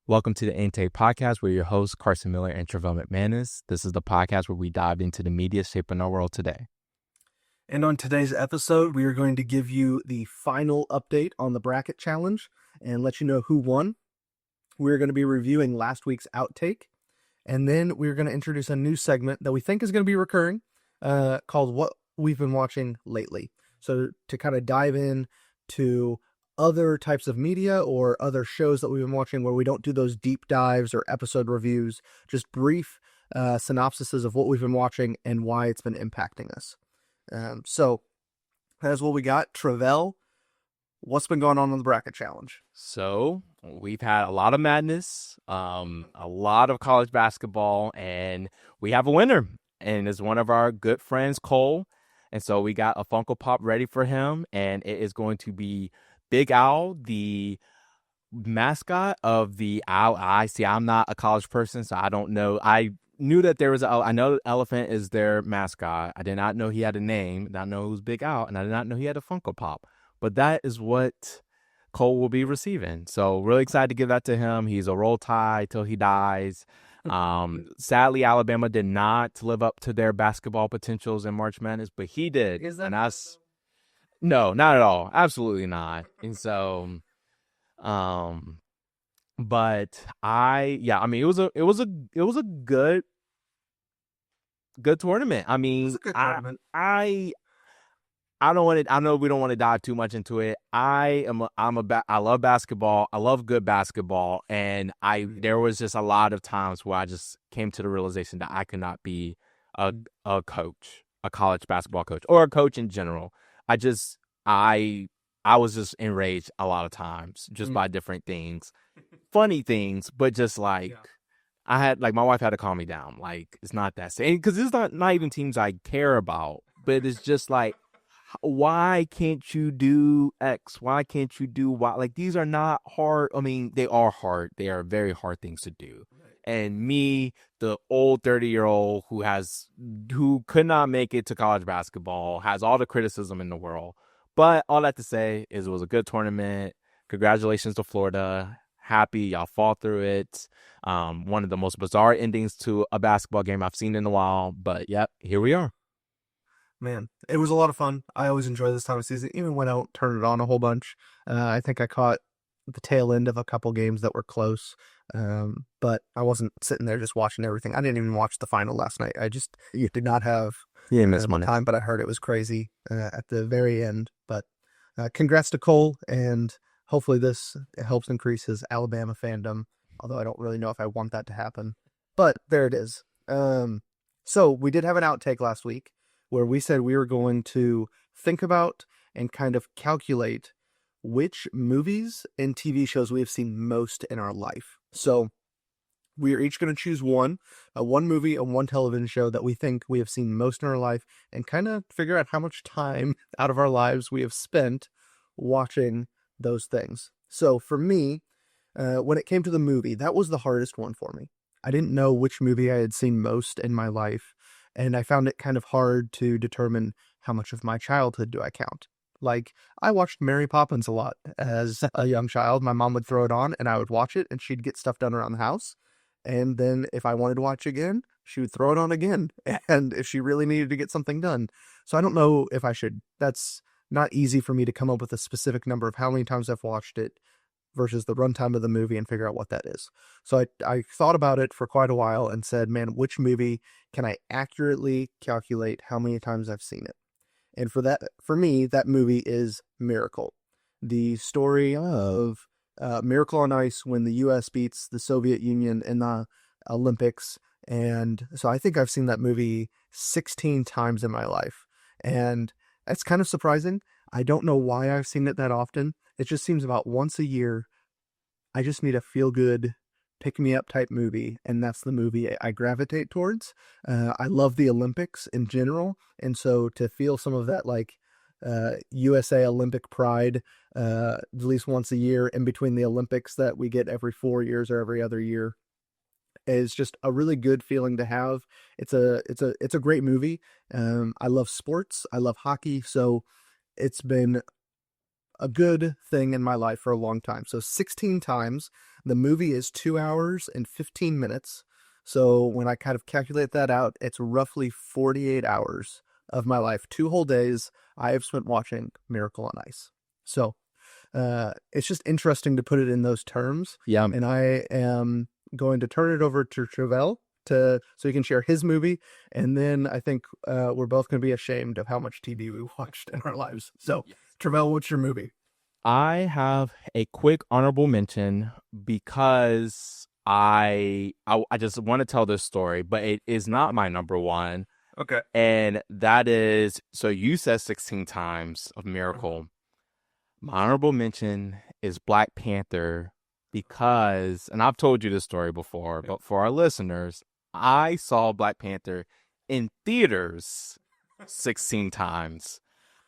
Welcome to the Intake Podcast. We're your hosts, Carson Miller and Travelle McManus. This is the podcast where we dive into the media shaping our world today. And on today's episode, we are going to give you the final update on the bracket challenge and let you know who won. We're going to be reviewing last week's outtake, and then we're going to introduce a new segment that we think is going to be recurring called What We've Been Watching Lately. So to kind of dive in to other types of media or other shows that we've been watching where we don't do those deep dives or episode reviews, just brief synopsises of what we've been watching and why it's been impacting us. So that's what we got. Travelle, what's been going on the bracket challenge? So we've had a lot of madness, a lot of college basketball, and we have a winner, and it's one of our good friends, Cole. And so we got a Funko Pop ready for him, and it is going to be Big Owl, the mascot of the Owl Eye. See, I'm not a college person, so I don't know. I knew that there was I know elephant is their mascot. I did not know he had a name. I did not know it was Big Owl, and I did not know he had a Funko Pop. But that is what Cole will be receiving. So really excited to give that to him. He's a Roll Tide till he dies. Sadly, Alabama did not live up to their basketball potentials in March Madness, but he did. And that's no, not at all. Absolutely not. And so, but it was a good tournament. I mean, It was a good tournament. I don't want to. I know we don't want to dive too much into it. I love basketball. I love good basketball, and there was just a lot of times where I just came to the realization that I could not be a coach, a college basketball coach, or a coach in general. I was just enraged a lot of times just by different things, funny things, but just like I had my wife had to calm me down. Like, it's not that same because it's not even teams I care about, but it's just like, why can't you do X? Why can't you do Y? Like, these are not hard. I mean, they are hard. They are very hard things to do. And me, the old 30-year-old who could not make it to college basketball, has all the criticism in the world. But all that to say is it was a good tournament. Congratulations to Florida. Happy y'all fought through it. One of the most bizarre endings to a basketball game I've seen in a while. But yep, here we are. Man, it was a lot of fun. I always enjoy this time of season, even when I don't turn it on a whole bunch. I think I caught the tail end of a couple games that were close, but I wasn't sitting there just watching everything. I didn't even watch the final last night. You did not have time, but I heard it was crazy at the very end. But congrats to Cole, and hopefully this helps increase his Alabama fandom, although I don't really know if I want that to happen. But there it is. So we did have an outtake last week where we said we were going to think about and kind of calculate which movies and TV shows we have seen most in our life. So we are each going to choose one movie and one television show that we think we have seen most in our life and kind of figure out how much time out of our lives we have spent watching those things. So for me, when it came to the movie, that was the hardest one for me. I didn't know which movie I had seen most in my life, and I found it kind of hard to determine how much of my childhood do I count. Like, I watched Mary Poppins a lot as a young child. My mom would throw it on, and I would watch it, and she'd get stuff done around the house. And then if I wanted to watch again, she would throw it on again, and if she really needed to get something done. So I don't know if I should. That's not easy for me to come up with a specific number of how many times I've watched it versus the runtime of the movie and figure out what that is. So I thought about it for quite a while and said, man, which movie can I accurately calculate how many times I've seen it? And for me, that movie is Miracle, the story of Miracle on Ice when the U.S. beats the Soviet Union in the Olympics. And so I think I've seen that movie 16 times in my life. And that's kind of surprising. I don't know why I've seen it that often. It just seems about once a year, I just need a feel-good, pick-me-up type movie, and that's the movie I gravitate towards. I love the Olympics in general, and so to feel some of that, USA Olympic pride, at least once a year in between the Olympics that we get every 4 years or every other year, is just a really good feeling to have. It's a great movie. I love sports. I love hockey. So it's been a good thing in my life for a long time. So 16 times. The movie is 2 hours and 15 minutes. So when I kind of calculate that out, it's roughly 48 hours of my life, 2 whole days I have spent watching Miracle on Ice. So it's just interesting to put it in those terms. Yeah. And I am going to turn it over to Travelle so he can share his movie. And then I think we're both going to be ashamed of how much TV we watched in our lives. So, Travelle, what's your movie? I have a quick honorable mention because I just want to tell this story, but it is not my number one. Okay. And that is, so you said 16 times of Miracle. My honorable mention is Black Panther because, and I've told you this story before, but for our listeners, I saw Black Panther in theaters 16 times.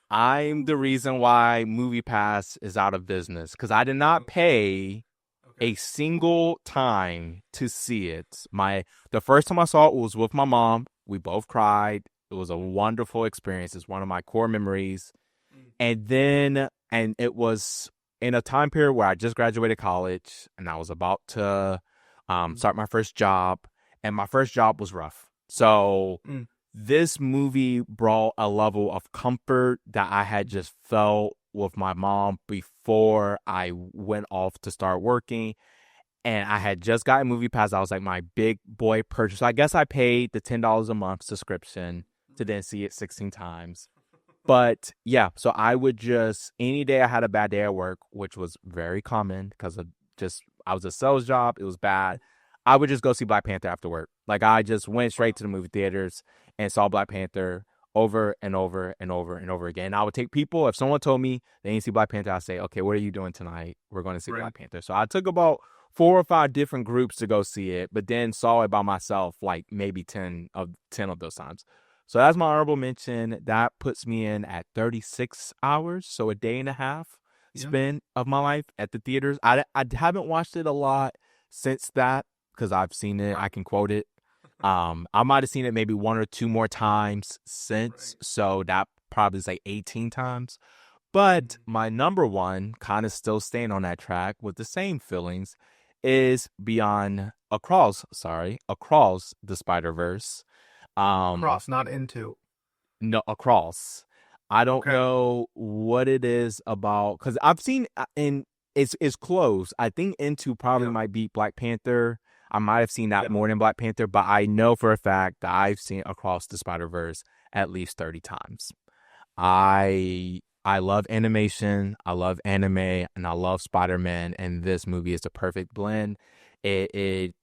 I'm the reason why MoviePass is out of business because I did not pay a single time to see it. The first time I saw it was with my mom. We both cried. It was a wonderful experience. It's one of my core memories. And it was in a time period where I just graduated college and I was about to start my first job, and my first job was rough. So Mm. this movie brought a level of comfort that I had just felt with my mom before I went off to start working. And I had just gotten Movie Pass. I was like my big boy purchase. So I guess I paid the $10 a month subscription to then see it 16 times. But yeah, so I would just, any day I had a bad day at work, which was very common because of just, I was a sales job, it was bad. I would just go see Black Panther after work. Like I just went straight to the movie theaters and saw Black Panther over and over and over and over again. I would take people, if someone told me they didn't see Black Panther, I'd say, okay, what are you doing tonight? We're going to see Right. Black Panther. So I took about 4 or 5 different groups to go see it, but then saw it by myself like maybe 10 of those times. So that's my honorable mention. That puts me in at 36 hours, so a day and a half Yeah. spent of my life at the theaters. I haven't watched it a lot since that because I've seen it. I can quote it. I might have seen it maybe 1 or 2 more times since, so that probably is like 18 times. But my number one, kind of still staying on that track with the same feelings, is Across the Spider-Verse. Cross, not into. No, Across. I don't Okay. know what it is about because I've seen in it's close. I think Into probably Yeah. might beat Black Panther. I might have seen that Yeah. more than Black Panther, but I know for a fact that I've seen Across the Spider-Verse at least 30 times. I love animation, I love anime, and I love Spider-Man, and this movie is the perfect blend. It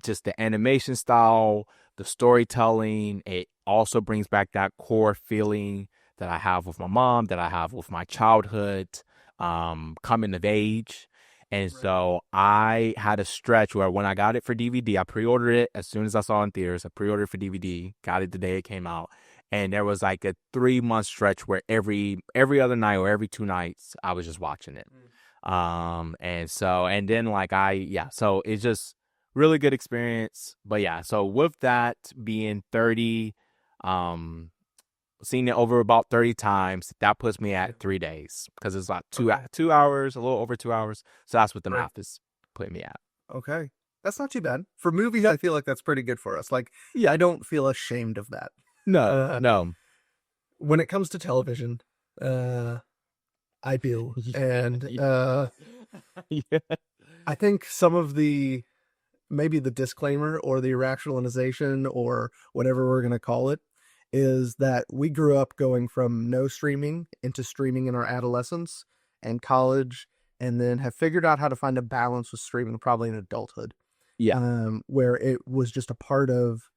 just the animation style, the storytelling. It also brings back that core feeling that I have with my mom, that I have with my childhood, coming of age. And so I had a stretch where when I got it for DVD, I pre-ordered it as soon as I saw it in theaters. I pre-ordered it for DVD, got it the day it came out. And there was like a 3 month stretch where every other night or every 2 nights I was just watching it. And then so it's just really good experience. But yeah, so with that being 30, um, seeing it over about 30 times, that puts me at 3 days because it's like Okay. 2 hours, a little over 2 hours. So that's what the Right. math is putting me at. Okay. That's not too bad. For movies, I feel like that's pretty good for us. Like, Yeah. I don't feel ashamed of that. No, Uh, no. when it comes to television, I do. And Yeah. I think some of maybe the disclaimer or the rationalization or whatever we're going to call it is that we grew up going from no streaming into streaming in our adolescence and college, and then have figured out how to find a balance with streaming probably in adulthood, Yeah. where it was just a part of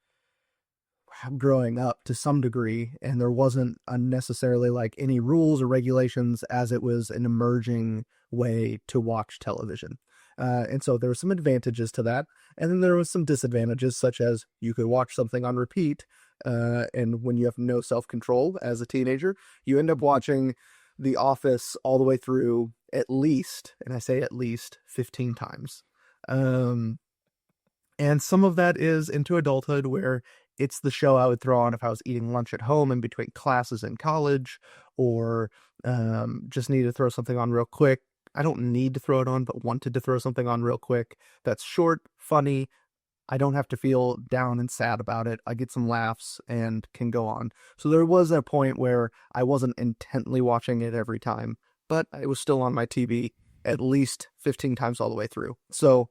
growing up to some degree, and there wasn't unnecessarily like any rules or regulations as it was an emerging way to watch television. And so there were some advantages to that, and then there was some disadvantages, such as you could watch something on repeat, and when you have no self-control as a teenager, you end up watching The Office all the way through at least, and I say at least, 15 times. And some of that is into adulthood where it's the show I would throw on if I was eating lunch at home in between classes in college, or just need to throw something on real quick. I don't need to throw it on, but wanted to throw something on real quick. That's short, funny. I don't have to feel down and sad about it. I get some laughs and can go on. So there was a point where I wasn't intently watching it every time, but it was still on my TV at least 15 times all the way through. So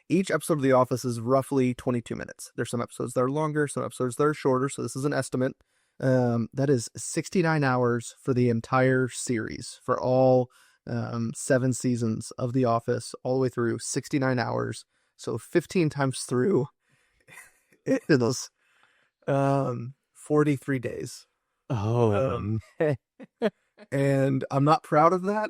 each episode of The Office is roughly 22 minutes. There's some episodes that are longer, some episodes that are shorter. So this is an estimate. That is 69 hours for the entire series, for all 7 seasons of The Office, all the way through 69 hours. So 15 times through, it is 43 days. Oh, And I'm not proud of that,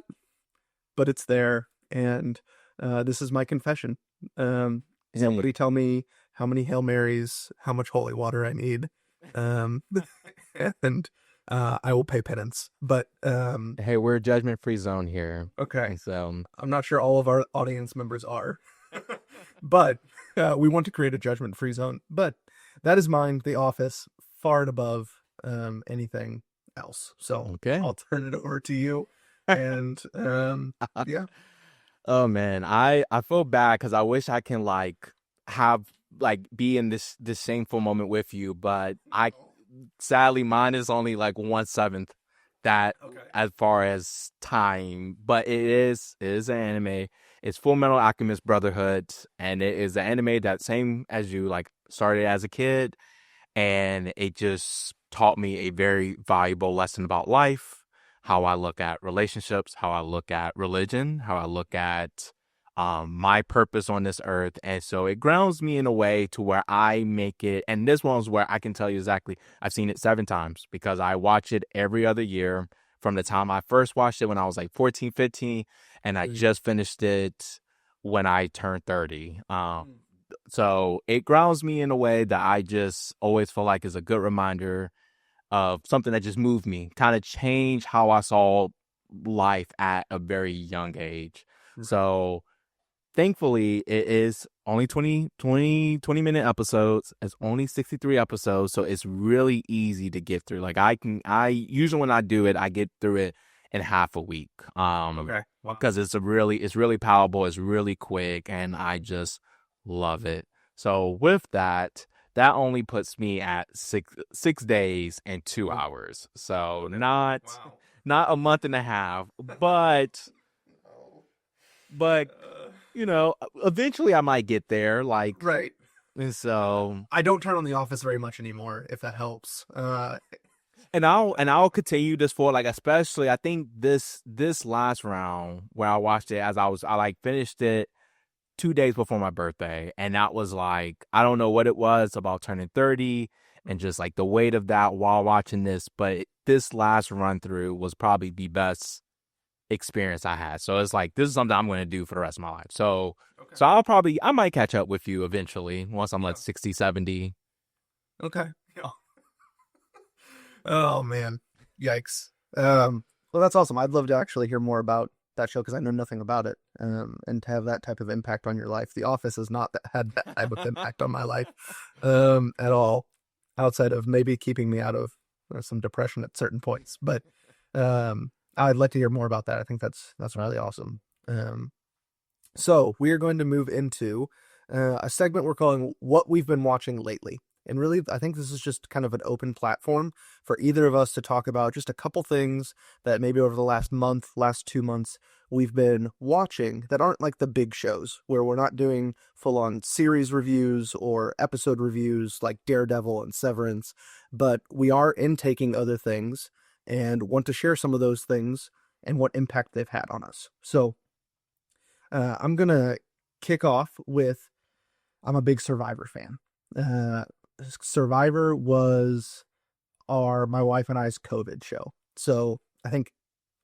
but it's there. And this is my confession. Somebody tell me how many Hail Marys, how much holy water I need. And I will pay penance. But hey, we're a judgment-free zone here. okay. So I'm not sure all of our audience members are. But we want to create a judgment-free zone. But that is mine, The Office, far and above anything else. So okay. I'll turn it over to you. And yeah. Oh man, I feel bad because I wish I can like have like be in this shameful moment with you, but I sadly mine is only like 1/7 that Okay. as far as time, but it is an anime. It's Full Metal Alchemist Brotherhood, and it is an anime that same as you like started as a kid, and it just taught me a very valuable lesson about life, how I look at relationships, how I look at religion, how I look at my purpose on this earth. And so it grounds me in a way to where I make it. And this one's where I can tell you exactly. I've seen it 7 times because I watch it every other year from the time I first watched it when I was like 14, 15, and I just finished it when I turned 30. So it grounds me in a way that I just always feel like is a good reminder of something that just moved me, kind of changed how I saw life at a very young age. So thankfully, it is only 20 minute episodes. It's only 63 episodes. So it's really easy to get through. Like I usually when I do it, I get through it in half a week. Okay. Wow. Because it's really powerful. It's really quick, and I just love it. So with that, that only puts me at 6 days and 2 hours. So not a month and a half, but eventually I might get there. Like Right. and so I don't turn on The Office very much anymore, if that helps. and I'll continue this for like especially I think this last round where I watched it I like finished it 2 days before my birthday, and that was like I don't know what it was about turning 30 and just like the weight of that while watching this, but this last run through was probably the best experience I had. So it's like this is something I'm going to do for the rest of my life. So Okay. so I might catch up with you eventually once I'm like 60, 70. Okay. Yeah. Oh man. Yikes. Well, that's awesome. I'd love to actually hear more about that show because I know nothing about it. And to have that type of impact on your life. The Office has not had that type of impact on my life, at all, outside of maybe keeping me out of some depression at certain points. But I'd like to hear more about that. I think that's really awesome. So we are going to move into a segment we're calling "What We've Been Watching Lately." And really, I think this is just kind of an open platform for either of us to talk about just a couple things that maybe over the last month, last 2 months, we've been watching that aren't like the big shows where we're not doing full on series reviews or episode reviews like Daredevil and Severance, but we are intaking other things and want to share some of those things and what impact they've had on us. So I'm going to kick off with I'm a big Survivor fan. Survivor was my wife and I's COVID show. So I think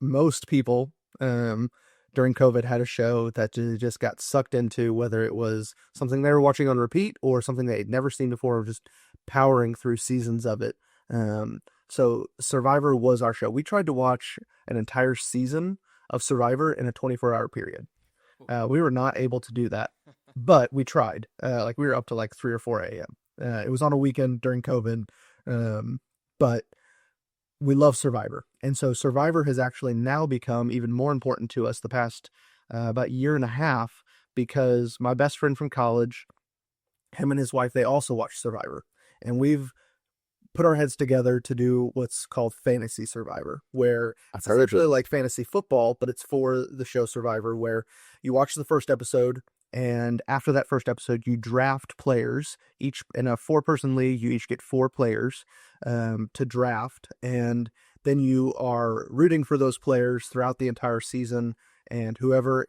most people during COVID had a show that just got sucked into, whether it was something they were watching on repeat or something they'd never seen before, or just powering through seasons of it. So Survivor was our show. We tried to watch an entire season of Survivor in a 24-hour period. We were not able to do that, but we tried. Like we were up to like 3 or 4 a.m. It was on a weekend during COVID, um, but we love Survivor. And so Survivor has actually now become even more important to us the past about year and a half because my best friend from college, him and his wife, they also watch Survivor. And we've put our heads together to do what's called Fantasy Survivor, where I've it's heard of essentially it. like fantasy football, but it's for the show Survivor, where you watch the first episode, and after that first episode, you draft players. Each in a four-person league, you each get four players to draft, and then you are rooting for those players throughout the entire season, and whoever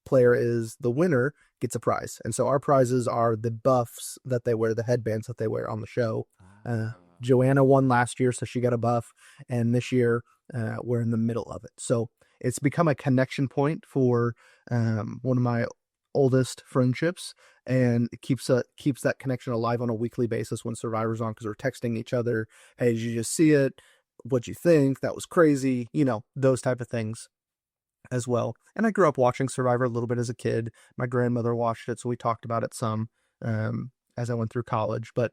player is the winner gets a prize. And so our prizes are the buffs that they wear, the headbands that they wear on the show. Uh, Joanna won last year, so she got a buff, and this year we're in the middle of it. So it's become a connection point for one of my oldest friendships, and it keeps that connection alive on a weekly basis when Survivor's on because we're texting each other. Hey, did you just see it? What'd you think? That was crazy. Those type of things as well. And I grew up watching Survivor a little bit as a kid. My grandmother watched it, so we talked about it some as I went through college. But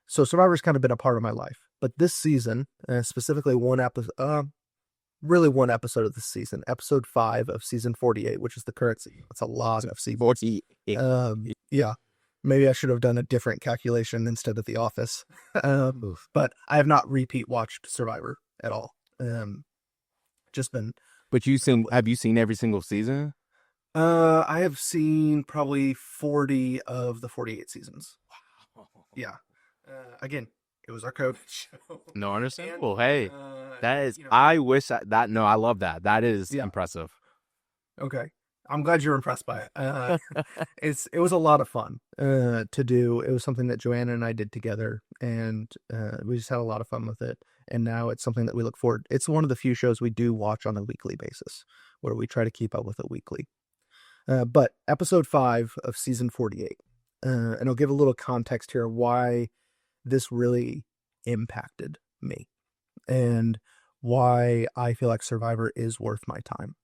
so Survivor's kind of been a part of my life. But this season, specifically really one episode of this season, episode 5 of season 48, which is the current season. It's a lot of seasons. 40. Yeah. Maybe I should have done a different calculation instead of The Office. But I have not repeat watched Survivor at all. Just been But have you seen every single season? I have seen probably 40 of the 48 seasons. Yeah. Again, it was our COVID show. No, And, understandable. Hey, that is, I wish no, I love that. That is yeah. impressive. Okay. I'm glad you're impressed by it. It was a lot of fun to do. It was something that Joanna and I did together, and we just had a lot of fun with it. And now it's something that we look forward. It's one of the few shows we do watch on a weekly basis, where we try to keep up with it weekly. But episode 5 of season 48, and I'll give a little context here why this really impacted me and why I feel like Survivor is worth my time.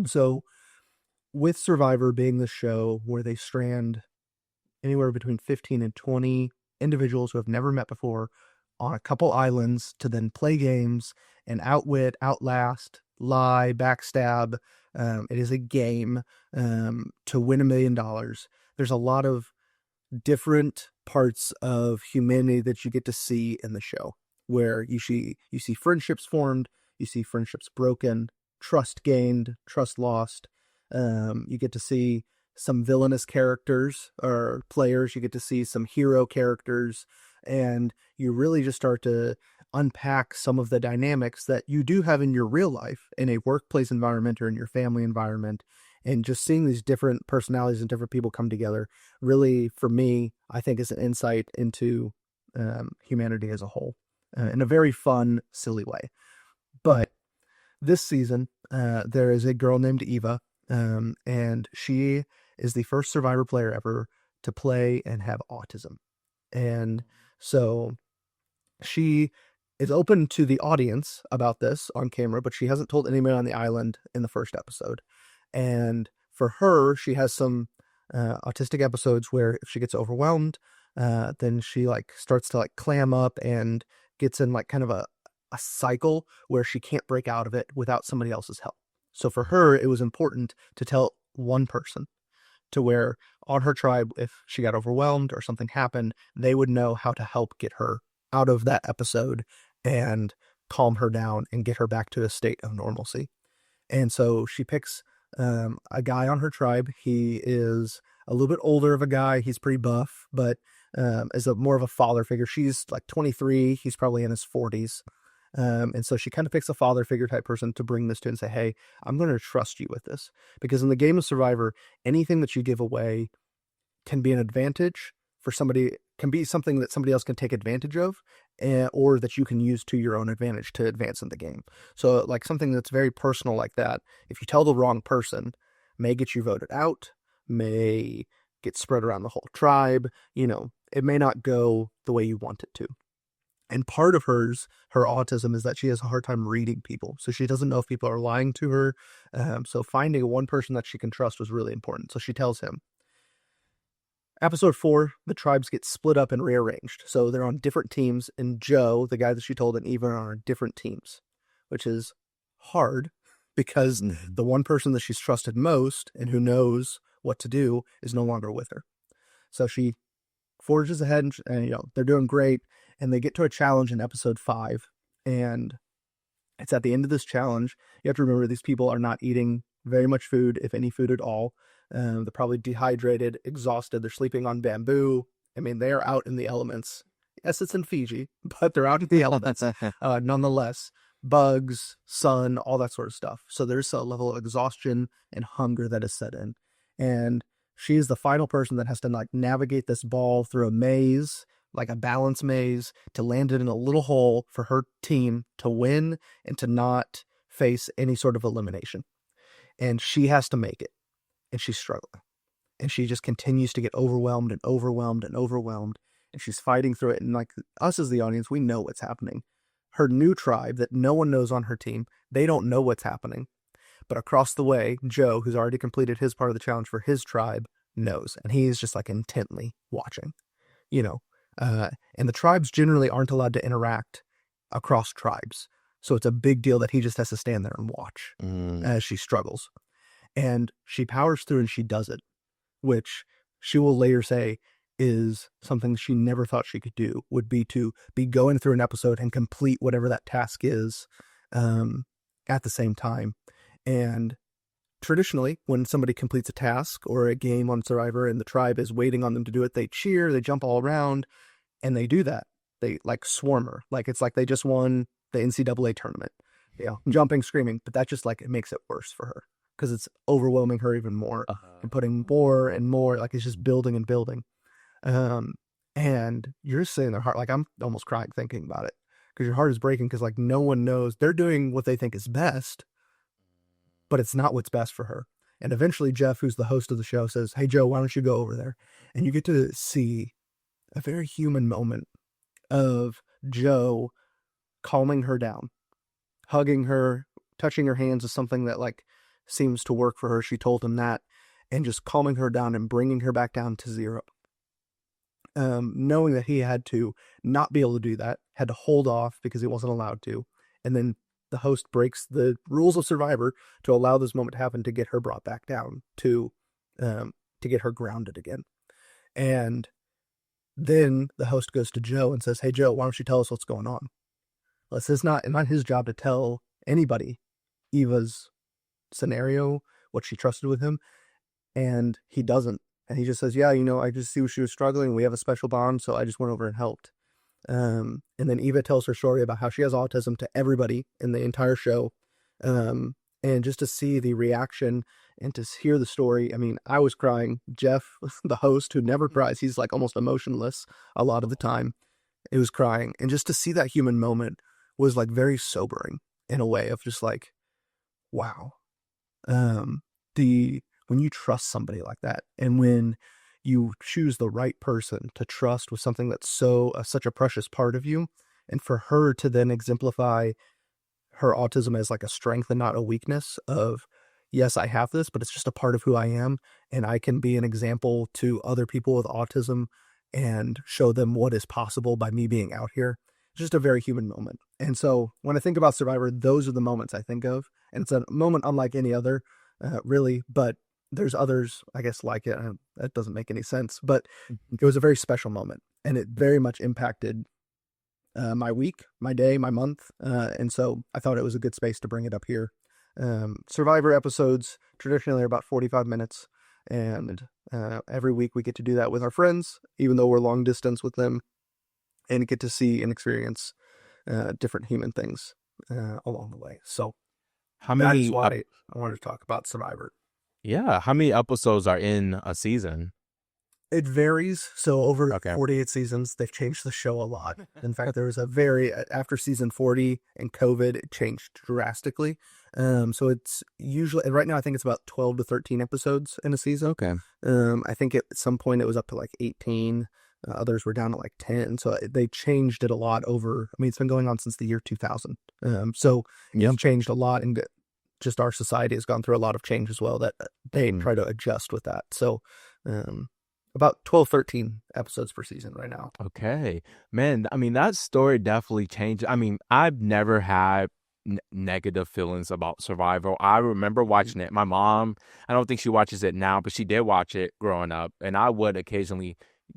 So, with Survivor being the show where they strand anywhere between 15 and 20 individuals who have never met before on a couple islands to then play games and outwit, outlast, lie, backstab. It is a game to win $1 million. There's a lot of different parts of humanity that you get to see in the show, where you see friendships formed, you see friendships broken, trust gained, trust lost. You get to see some villainous characters or players. You get to see some hero characters, and you really just start to unpack some of the dynamics that you do have in your real life, in a workplace environment or in your family environment. And just seeing these different personalities and different people come together, really, for me, I think is an insight into humanity as a whole in a very fun, silly way. But this season, there is a girl named Eva, and she is the first Survivor player ever to play and have autism. And so she is open to the audience about this on camera, but she hasn't told anyone on the island in the first episode. And for her, she has some autistic episodes where if she gets overwhelmed, then she starts to clam up and gets in kind of a cycle where she can't break out of it without somebody else's help. So for her, it was important to tell one person, to where on her tribe, if she got overwhelmed or something happened, they would know how to help get her out of that episode and calm her down and get her back to a state of normalcy. And so she picks a guy on her tribe. He is a little bit older of a guy. He's pretty buff, but is more of a father figure. She's 23. He's probably in his 40s. And so she kind of picks a father figure type person to bring this to and say, hey, I'm going to trust you with this. Because in the game of Survivor, anything that you give away can be an advantage for somebody, can be something that somebody else can take advantage of, or that you can use to your own advantage to advance in the game. So something that's very personal like that, if you tell the wrong person, may get you voted out, may get spread around the whole tribe. It may not go the way you want it to. And part of her autism is that she has a hard time reading people. So she doesn't know if people are lying to her. So finding one person that she can trust was really important. So she tells him, Episode 4, the tribes get split up and rearranged. So they're on different teams, and Joe, the guy that she told, and Eva are on different teams, which is hard because Mhm. the one person that she's trusted most and who knows what to do is no longer with her. So she forges ahead, and they're doing great, and they get to a challenge in episode 5, and it's at the end of this challenge. You have to remember these people are not eating very much food, if any food at all. They're probably dehydrated, exhausted. They're sleeping on bamboo. I mean, they are out in the elements. Yes, it's in Fiji, but they're out in the elements nonetheless. Bugs, sun, all that sort of stuff. So there's a level of exhaustion and hunger that is set in. And she's the final person that has to like navigate this ball through a maze, like a balance maze, to land it in a little hole for her team to win and to not face any sort of elimination. And she has to make it, and she's struggling. And she just continues to get overwhelmed and overwhelmed and overwhelmed. And she's fighting through it. And like us as the audience, we know what's happening. Her new tribe that no one knows on her team, they don't know what's happening. But across the way, Joe, who's already completed his part of the challenge for his tribe, knows. And he's just like intently watching, you know. And the tribes generally aren't allowed to interact across tribes. So it's a big deal that he just has to stand there and watch as she struggles. And she powers through and she does it, which she will later say is something she never thought she could do, would be to be going through an episode and complete whatever that task is at the same time. And traditionally, when somebody completes a task or a game on Survivor and the tribe is waiting on them to do it, they cheer, they jump all around, and they do that. They like swarm her. Like it's like they just won the NCAA tournament, jumping, screaming. But that just like it makes it worse for her because it's overwhelming her even more and putting more and more. Like it's just building and building. And you're sitting there, heart like I'm almost crying thinking about it because your heart is breaking because like no one knows they're doing what they think is best, but it's not what's best for her. And eventually Jeff, who's the host of the show, says, "Hey Joe, why don't you go over there?" And you get to see a very human moment of Joe calming her down, hugging her, touching her hands is something that like seems to work for her. She told him that, and just calming her down and bringing her back down to zero. Knowing that he had to not be able to do that, had to hold off because he wasn't allowed to, and then the host breaks the rules of Survivor to allow this moment to happen to get her brought back down to get her grounded again. And then the host goes to Joe and says, "Hey Joe, why don't you tell us what's going on?" Well, it's not his job to tell anybody Eva's scenario, what she trusted with him, and he doesn't. And he just says, "Yeah, I just see she was struggling. We have a special bond, so I just went over and helped." And then Eva tells her story about how she has autism to everybody in the entire show. And just to see the reaction and to hear the story, I mean, I was crying. Jeff, the host, who never cries, he's like almost emotionless a lot of the time. It was crying. And just to see that human moment was like very sobering in a way of just like, wow. When you trust somebody like that, and when you choose the right person to trust with something that's such a precious part of you, and for her to then exemplify her autism as like a strength and not a weakness of, yes, I have this, but it's just a part of who I am, and I can be an example to other people with autism and show them what is possible by me being out here. Just a very human moment. And so when I think about Survivor, those are the moments I think of, and it's a moment unlike any other, really, but there's others, I guess, like it. That doesn't make any sense, but it was a very special moment, and it very much impacted my week, my day, my month, and so I thought it was a good space to bring it up here. Survivor episodes traditionally are about 45 minutes, and every week we get to do that with our friends, even though we're long distance with them, and get to see and experience different human things along the way. So How that is many? why I wanted to talk about Survivor. Yeah, how many episodes are in a season? It varies. So over Okay. 48 seasons, they've changed the show a lot. In fact, there was after season 40 and COVID, it changed drastically. So it's usually, right now, I think it's about 12 to 13 episodes in a season. Okay. I think at some point it was up to like 18. Others were down to like 10. So they changed it a lot it's been going on since the year 2000. So it's changed a lot, and just our society has gone through a lot of change as well that they try to adjust with that. So, About 12, 13 episodes per season right now. Okay. Man, I mean, that story definitely changed. I mean, I've never had negative feelings about Survivor. I remember watching it. My mom, I don't think she watches it now, but she did watch it growing up. And I would occasionally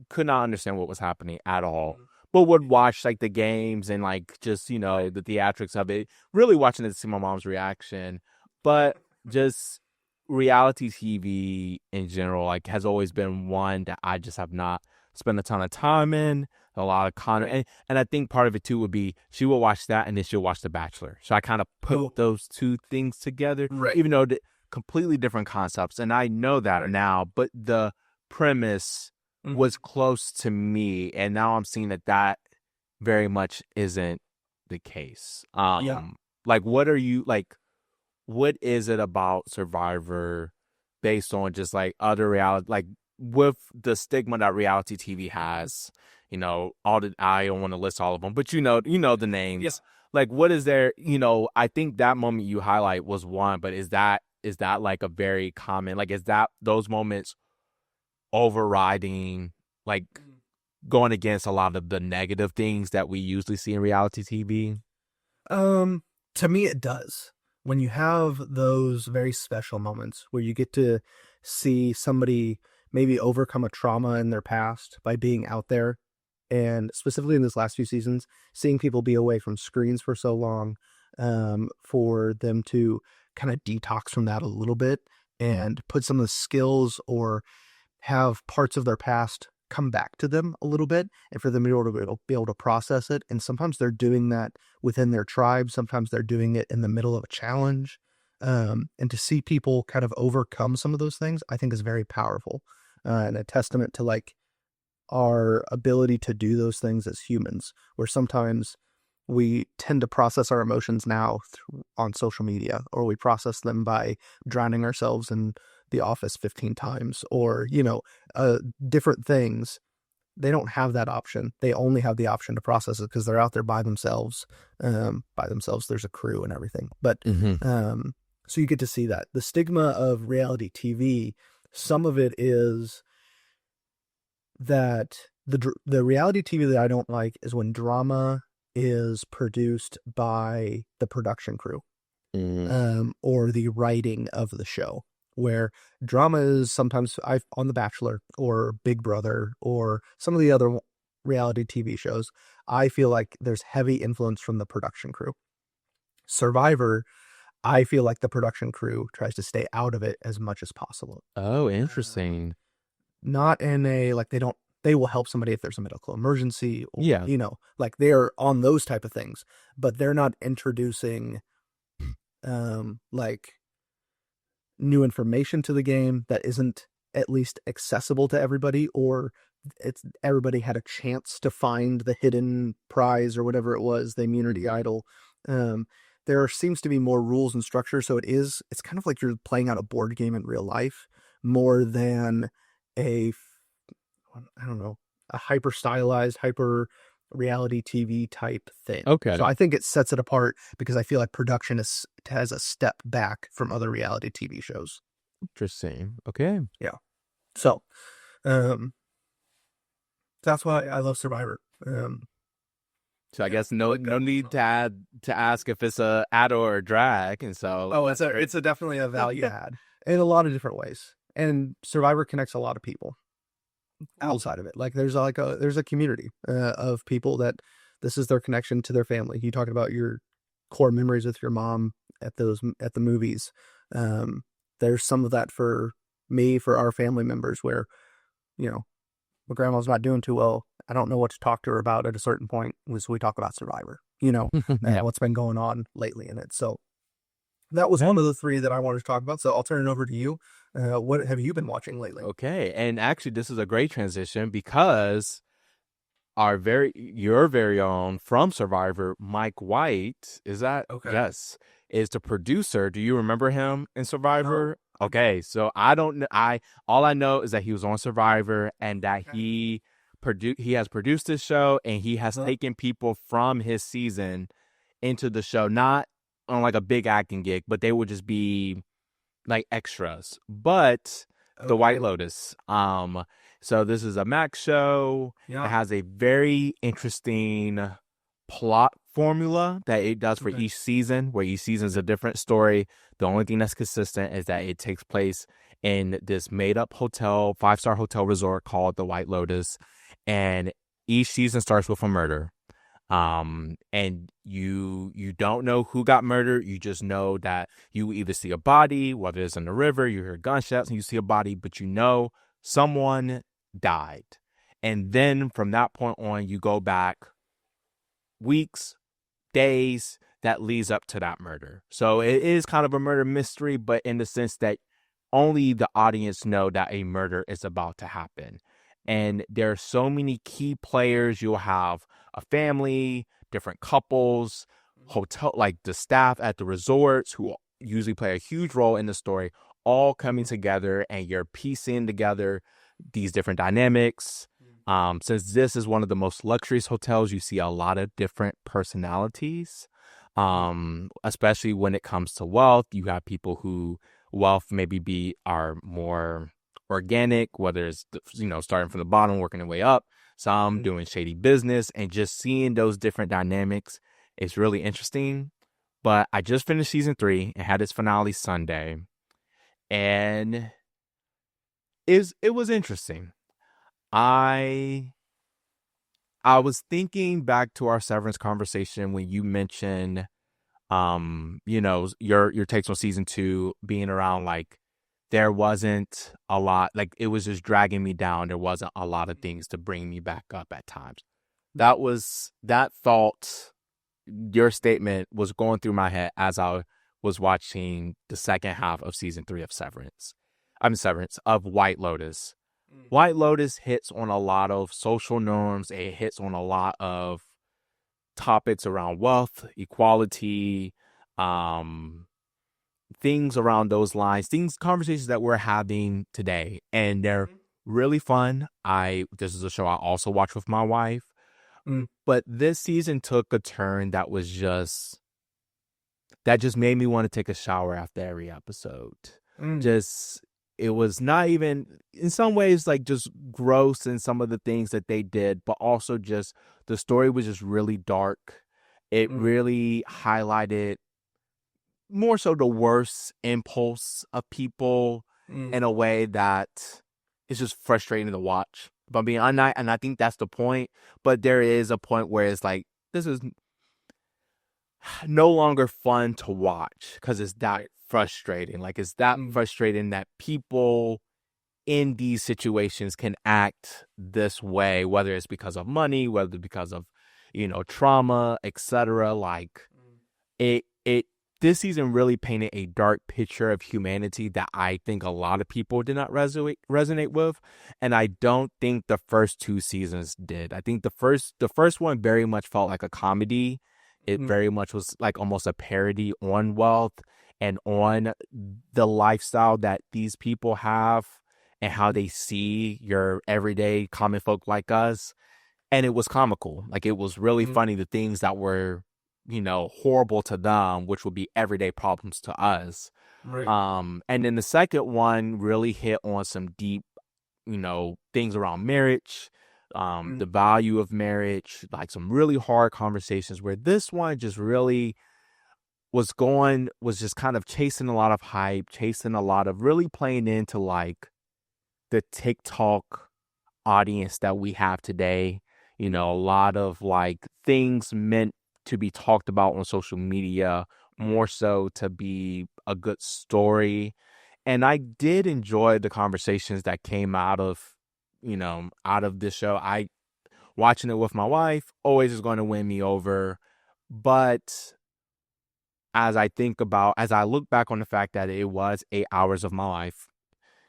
could not understand what was happening at all, but would watch like the games and like just, the theatrics of it, really watching it to see my mom's reaction. But just reality TV in general, like, has always been one that I just have not spend a ton of time in, a lot of content. And I think part of it too would be she will watch that and then she'll watch The Bachelor. So I kind of put Oh, those two things together, right. even though completely different concepts. And I know that Right. now, but the premise was close to me. And now I'm seeing that very much isn't the case. Yeah. Like, what is it about Survivor based on just like other reality, like with the stigma that reality TV has, I don't want to list all of them, but the names. Yeah. Like, what is there, I think that moment you highlight was one, but is that like a very common, like, is that those moments overriding, like, going against a lot of the negative things that we usually see in reality TV? Um, to me, it does. When you have those very special moments where you get to see somebody maybe overcome a trauma in their past by being out there, and specifically in this last few seasons, seeing people be away from screens for so long, for them to kind of detox from that a little bit and put some of the skills or have parts of their past come back to them a little bit, and for them to be able to process it. And sometimes they're doing that within their tribe. Sometimes they're doing it in the middle of a challenge. And to see people kind of overcome some of those things, I think is very powerful, and a testament to like our ability to do those things as humans, where sometimes we tend to process our emotions now on social media, or we process them by drowning ourselves in the office 15 times, or, different things. They don't have that option. They only have the option to process it because they're out there by themselves. There's a crew and everything. But Mm-hmm. so you get to see that. The stigma of reality TV, some of it is that the reality TV that I don't like is when drama is produced by the production crew, Mm-hmm. or the writing of the show. Where drama is sometimes on The Bachelor or Big Brother or some of the other reality TV shows, I feel like there's heavy influence from the production crew. Survivor, I feel like the production crew tries to stay out of it as much as possible. Oh, Um, interesting. Not in a like they will help somebody if there's a medical emergency, or Yeah. like they're on those type of things, but they're not introducing like new information to the game that isn't at least accessible to everybody, or it's everybody had a chance to find the hidden prize or whatever it was, the immunity idol. um there seems to be more rules and structure, so it's kind of like you're playing out a board game in real life more than a I don't know, a hyper stylized, hyper reality TV type thing. So Okay. I think it sets it apart because I feel like production has a step back from other reality TV shows. Interesting. Okay. Yeah. So um that's why I love Survivor. So I Yeah, guess I no like that. no need to ask if it's a add or a drag, and so Oh, that's great. it's a definitely a value add in a lot of different ways. And Survivor connects a lot of people outside of it. Like there's a community of people that this is their connection to their family. You talking about your core memories with your mom at the movies. Um, there's some of that for me, for our family members, where you know my grandma's not doing too well. I don't know what to talk to her about at a certain point. Was we talk about Survivor, Yeah. what's been going on lately in it. So that was one of the three that I wanted to talk about. So I'll turn it over to you. What have you been watching lately? Okay. And actually, this is a great transition because your very own from Survivor, Mike White, Okay. yes, is the producer. Do you remember him in No. Survivor? Okay, so I don't know. All I know is that he was on Survivor and that Okay. he has produced this show and he has taken people from his season into the show, not on like a big acting gig, but they would just be like extras. But The White Okay. Lotus. So this is a Max show. It Yeah. has a very interesting plot formula that it does for Okay. each season, where each season is a different story. The only thing that's consistent is that it takes place in this made-up hotel, five-star hotel resort called the White Lotus, and each season starts with a murder. And you don't know who got murdered. You just know that you either see a body, whether it's in the river, you hear gunshots and you see a body, but you know someone died. And then from that point on, you go back weeks, days that leads up to that murder. So it is kind of a murder mystery, but in the sense that only the audience know that a murder is about to happen. And there are so many key players. You'll have a family, different couples, hotel, like the staff at the resorts who usually play a huge role in the story, all coming together, and you're piecing together these different dynamics. Since this is one of the most luxurious hotels, you see a lot of different personalities. Especially when it comes to wealth, you have people who wealth maybe are more organic, whether it's starting from the bottom, working their way up. Some doing shady business, and just seeing those different dynamics is really interesting. But I just finished season 3 and had its finale Sunday, and it was interesting. I I was thinking back to our severance conversation when you mentioned your takes on season 2 being around like there wasn't a lot, like it was just dragging me down. There wasn't a lot of things to bring me back up at times. That thought, your statement was going through my head as I was watching the second half of season 3 of Severance of White Lotus. White Lotus hits on a lot of social norms. It hits on a lot of topics around wealth, equality, um, things around those lines, conversations that we're having today. And they're really fun. This is a show I also watch with my wife. Mm. But this season took a turn that just made me want to take a shower after every episode. Mm. Just it was not even in some ways like just gross in some of the things that they did, but also just the story was just really dark. It Mm. really highlighted more so the worst impulse of people Mm. in a way that is just frustrating to watch. If I'm being honest, and I think that's the point. But there is a point where it's like this is no longer fun to watch because it's that frustrating. Like it's that Mm. frustrating that people in these situations can act this way, whether it's because of money, whether because of trauma, etc. Like it this season really painted a dark picture of humanity that I think a lot of people did not resonate with, and I don't think the first 2 seasons did. I think the first one very much felt like a comedy. It Mm. very much was like almost a parody on wealth and on the lifestyle that these people have and how they see your everyday common folk like us. And it was comical. Like it was really Mm. funny, the things that were, horrible to them, which would be everyday problems to us. Right. And then the second one really hit on some deep, things around marriage, Mm. the value of marriage, like some really hard conversations, where this one just really was just kind of chasing a lot of hype, chasing a lot of really playing into like the TikTok audience that we have today. A lot of like things meant to be talked about on social media, more so to be a good story. And I did enjoy the conversations that came out of this show. I watching it with my wife always is going to win me over. But as I look back on the fact that it was 8 hours of my life,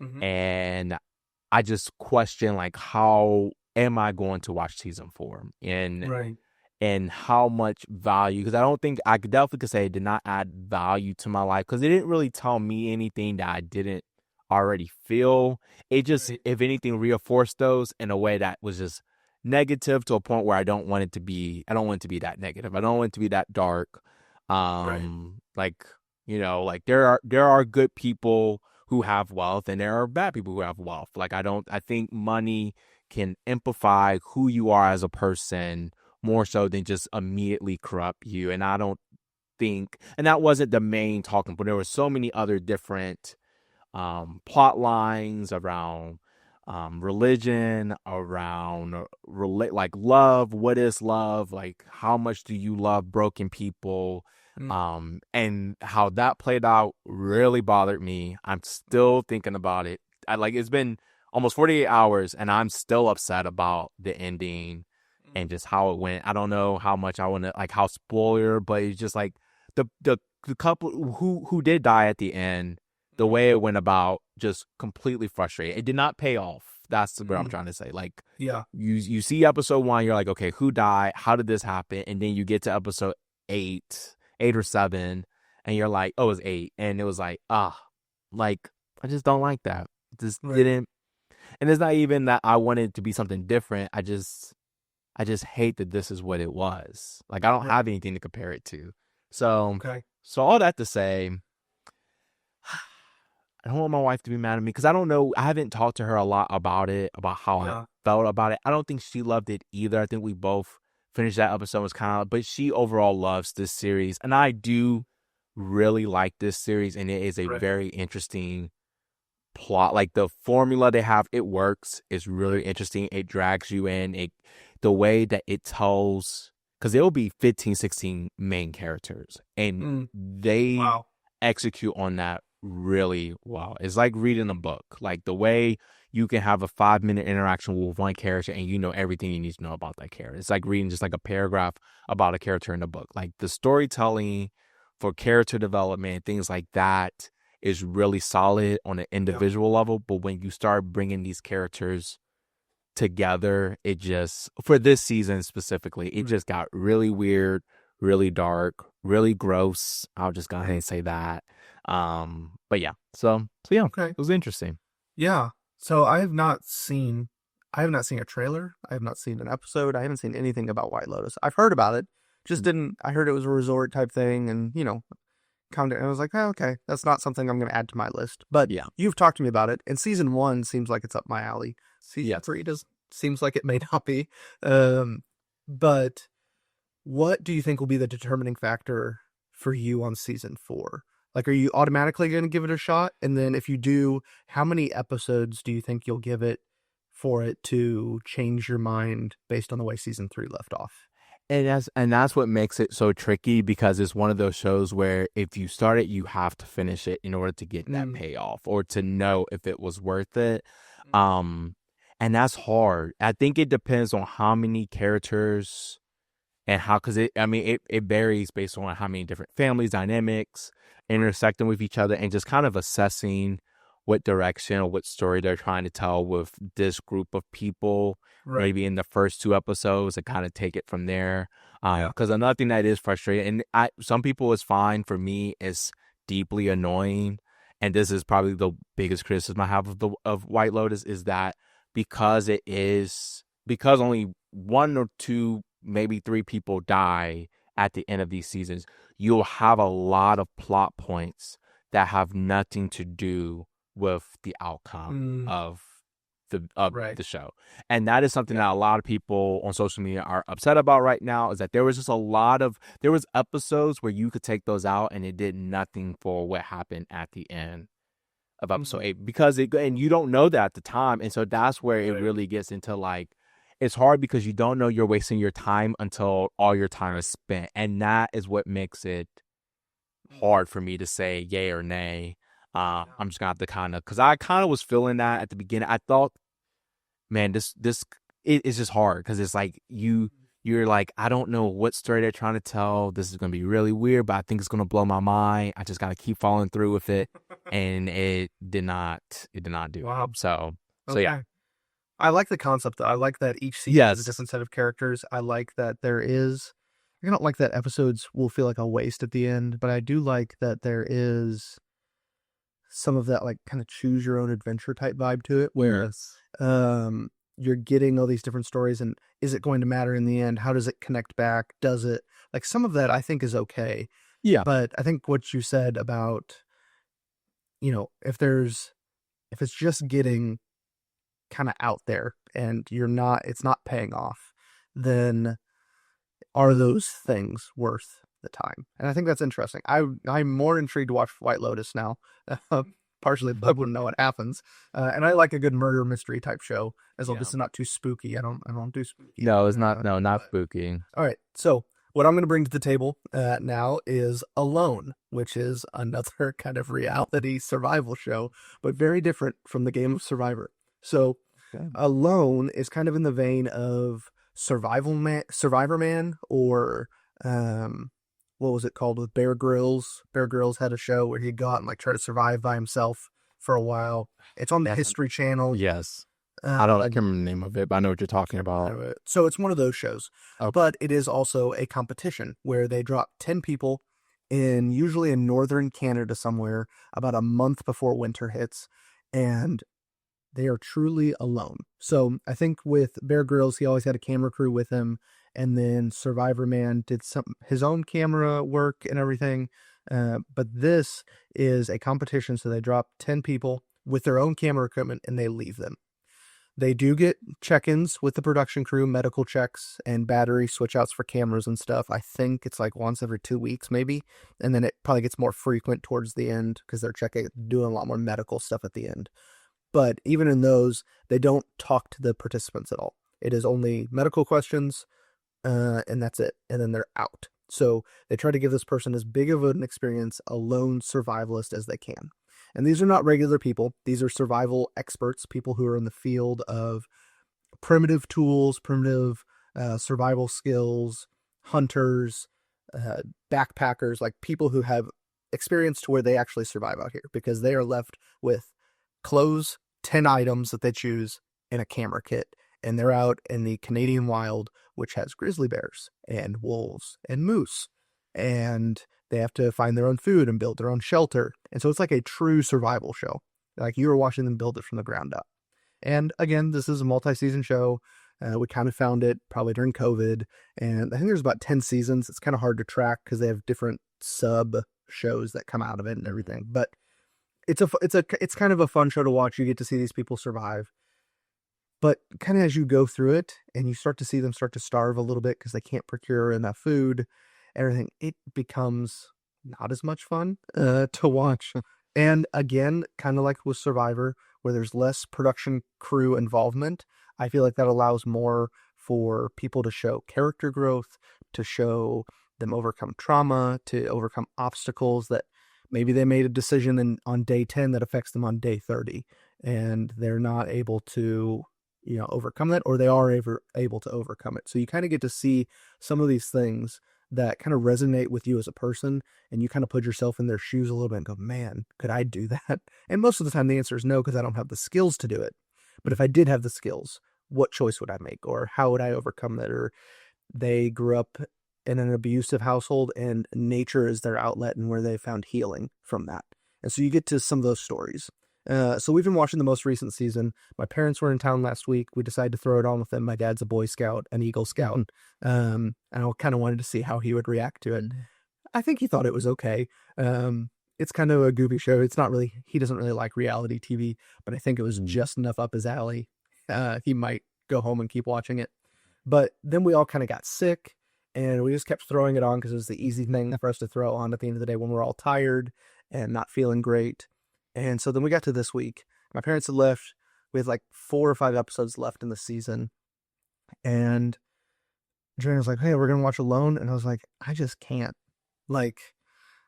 Mm-hmm. and I just question like how am I going to watch season 4 Right. and how much value, because I don't think I could definitely could say it did not add value to my life because it didn't really tell me anything that I didn't already feel. It just, Right. if anything, reinforced those in a way that was just negative to a point where I don't want it to be. I don't want it to be that negative. I don't want it to be that dark. Right. Like like there are good people who have wealth and there are bad people who have wealth. Like I think money can amplify who you are as a person more so than just immediately corrupt you. And I don't think, and that wasn't the main talking point. There were so many other different plot lines around religion, around like love. What is love? Like, how much do you love broken people? Mm. And how that played out really bothered me. I'm still thinking about it. It's been almost 48 hours, and I'm still upset about the ending and just how it went. I don't know how much I want to like how spoiler, but it's just like the couple who did die at the end, the way it went about, just completely frustrating. It did not pay off. That's what I'm Mm. trying to say. Like Yeah. you see episode 1, you're like, okay, who died? How did this happen? And then you get to episode 8 or 7, and you're like, oh, it's 8, and it was like, like I just don't like that. Just Right. didn't. And it's not even that I wanted it to be something different. I just hate that this is what it was. Like I don't Right. have anything to compare it to. So Okay. so all that to say, I don't want my wife to be mad at me because I don't know. I haven't talked to her a lot about it, about how I Yeah. felt about it. I don't think she loved it either. I think we both finished that episode was kind of, but she overall loves this series, and I do really like this series, and it is a Right. very interesting plot. Like the formula they have, it works. It's really interesting. It drags you in. The way that it tells, because there will be 15, 16 main characters, and Mm. they Wow. execute on that really well. It's like reading a book. Like the way you can have a 5-minute interaction with one character and you know everything you need to know about that character. It's like reading just like a paragraph about a character in a book. Like the storytelling for character development, things like that is really solid on an Yeah. individual level. But when you start bringing these characters together, it just, for this season specifically, it Mm. just got really weird, really dark, really gross. I'll just go ahead Right. and say that. But yeah, so yeah, it Okay. was interesting. Yeah. So I have not seen a trailer. I have not seen an episode. I haven't seen anything about White Lotus. I've heard about it. Just didn't I heard it was a resort type thing and, kind of I was like, "Oh, okay. That's not something I'm going to add to my list." But Yeah. you've talked to me about it, and season 1 seems like it's up my alley. Season Yes. 3 does seems like it may not be. Um but what do you think will be the determining factor for you on season 4? Like, are you automatically going to give it a shot? And then if you do, how many episodes do you think you'll give it for it to change your mind based on the way season 3 left off? And that's what makes it so tricky, because it's one of those shows where if you start it, you have to finish it in order to get that Mm. payoff or to know if it was worth it. Mm. Um, and that's hard. I think it depends on how many characters and how, because it varies based on how many different families dynamics Right. intersecting with each other, and just kind of assessing what direction or what story they're trying to tell with this group of people, Right. maybe in the first 2 episodes, and kind of take it from there. Yeah. Because another thing that is frustrating, and some people is fine, for me it's deeply annoying, and this is probably the biggest criticism I have of White Lotus, is that because only 1 or 2, maybe 3 people die at the end of these seasons, you'll have a lot of plot points that have nothing to do with the outcome Mm. of the Right. show. And that is something Yeah. that a lot of people on social media are upset about right now, is that there was episodes where you could take those out and it did nothing for what happened at the end of episode Mm. 8, because and you don't know that at the time. And so that's where it Right. really gets into, like, it's hard because you don't know you're wasting your time until all your time is spent. And that is what makes it Mm. hard for me to say yay or nay. Yeah. I'm just gonna have to because I kind of was feeling that at the beginning. I thought, man, it's just hard, because it's like you're like, I don't know what story they're trying to tell. This is gonna be really weird, but I think it's gonna blow my mind. I just gotta keep following through with it, and it did not do it. Wow. So yeah. Okay. I like the concept though. I like that each season is a Yes. different set of characters. I like that I don't like that episodes will feel like a waste at the end, but I do like that there is some of that like kind of choose your own adventure type vibe to it where Yes. you're getting all these different stories, and is it going to matter in the end? How does it connect back? Does it, like, some of that I think is okay. Yeah. But I think what you said about if it's just getting kind of out there and it's not paying off, then are those things worth the time? And I think that's interesting. I'm more intrigued to watch White Lotus now, partially, but I wouldn't know what happens. And I like a good murder mystery type show, as long as Yeah. it's not too spooky. I don't do spooky. No, it's not. No, not But spooky. all right, so what I'm going to bring to the table now is Alone, which is another kind of reality survival show, but very different from the game of Survivor. So Okay. Alone is kind of in the vein of Survivor Man, or what was it called with Bear Grylls? Bear Grylls had a show where he'd go out and like try to survive by himself for a while. It's on the That's History Channel. yes. I Um, can't remember the name of it, but I know what you're talking about. so it's one of those shows, Okay. but it is also a competition where they drop 10 people usually in northern Canada somewhere about a month before winter hits, and they are truly alone. So I think with Bear Grylls, he always had a camera crew with him, and then Survivor Man did his own camera work and everything. But this is a competition, so they drop 10 people with their own camera equipment and they leave them. They do get check-ins with the production crew, medical checks, and battery switch outs for cameras and stuff. I think it's like once every 2 weeks, maybe. And then it probably gets more frequent towards the end because they're doing a lot more medical stuff at the end. But even in those, they don't talk to the participants at all. It is only medical questions, and that's it. And then they're out. So they try to give this person as big of an experience, a lone survivalist, as they can. And these are not regular people. These are survival experts, people who are in the field of primitive tools, primitive survival skills, hunters, backpackers, like people who have experience to where they actually survive out here because they are left with clothes, 10 items that they choose, in a camera kit. And they're out in the Canadian wild, which has grizzly bears and wolves and moose. And they have to find their own food and build their own shelter. And so it's like a true survival show. Like you were watching them build it from the ground up. And again, this is a multi-season show. We kind of found it probably during COVID. And I think there's about 10 seasons. It's kind of hard to track because they have different sub shows that come out of it and everything. But it's kind of a fun show to watch. You get to see these people survive. But kind of as you go through it and you start to see them start to starve a little bit because they can't procure enough food, everything, it becomes not as much fun to watch. And again, kind of like with Survivor, where there's less production crew involvement, I feel like that allows more for people to show character growth, to show them overcome trauma, to overcome obstacles that maybe they made a decision on day 10 that affects them on day 30, and they're not able to overcome that, or they are able to overcome it. So you kind of get to see some of these things that kind of resonate with you as a person, and you kind of put yourself in their shoes a little bit and go, man, could I do that? And most of the time the answer is no, because I don't have the skills to do it. But if I did have the skills, what choice would I make, or how would I overcome that? Or they grew up in an abusive household and nature is their outlet and where they found healing from that. And so you get to some of those stories. So we've been watching the most recent season. My parents were in town last week. We decided to throw it on with them. My dad's a Boy Scout, an Eagle Scout. And I kind of wanted to see how he would react to it. I think he thought it was okay. It's kind of a goofy show. He doesn't really like reality TV, but I think it was just enough up his alley. He might go home and keep watching it. But then we all kind of got sick and we just kept throwing it on because it was the easy thing for us to throw on at the end of the day when we're all tired and not feeling great. And so then we got to this week. My parents had left. We had like 4 or 5 episodes left in the season. And Joanna was like, hey, we're going to watch Alone. And I was like, I just can't. Like,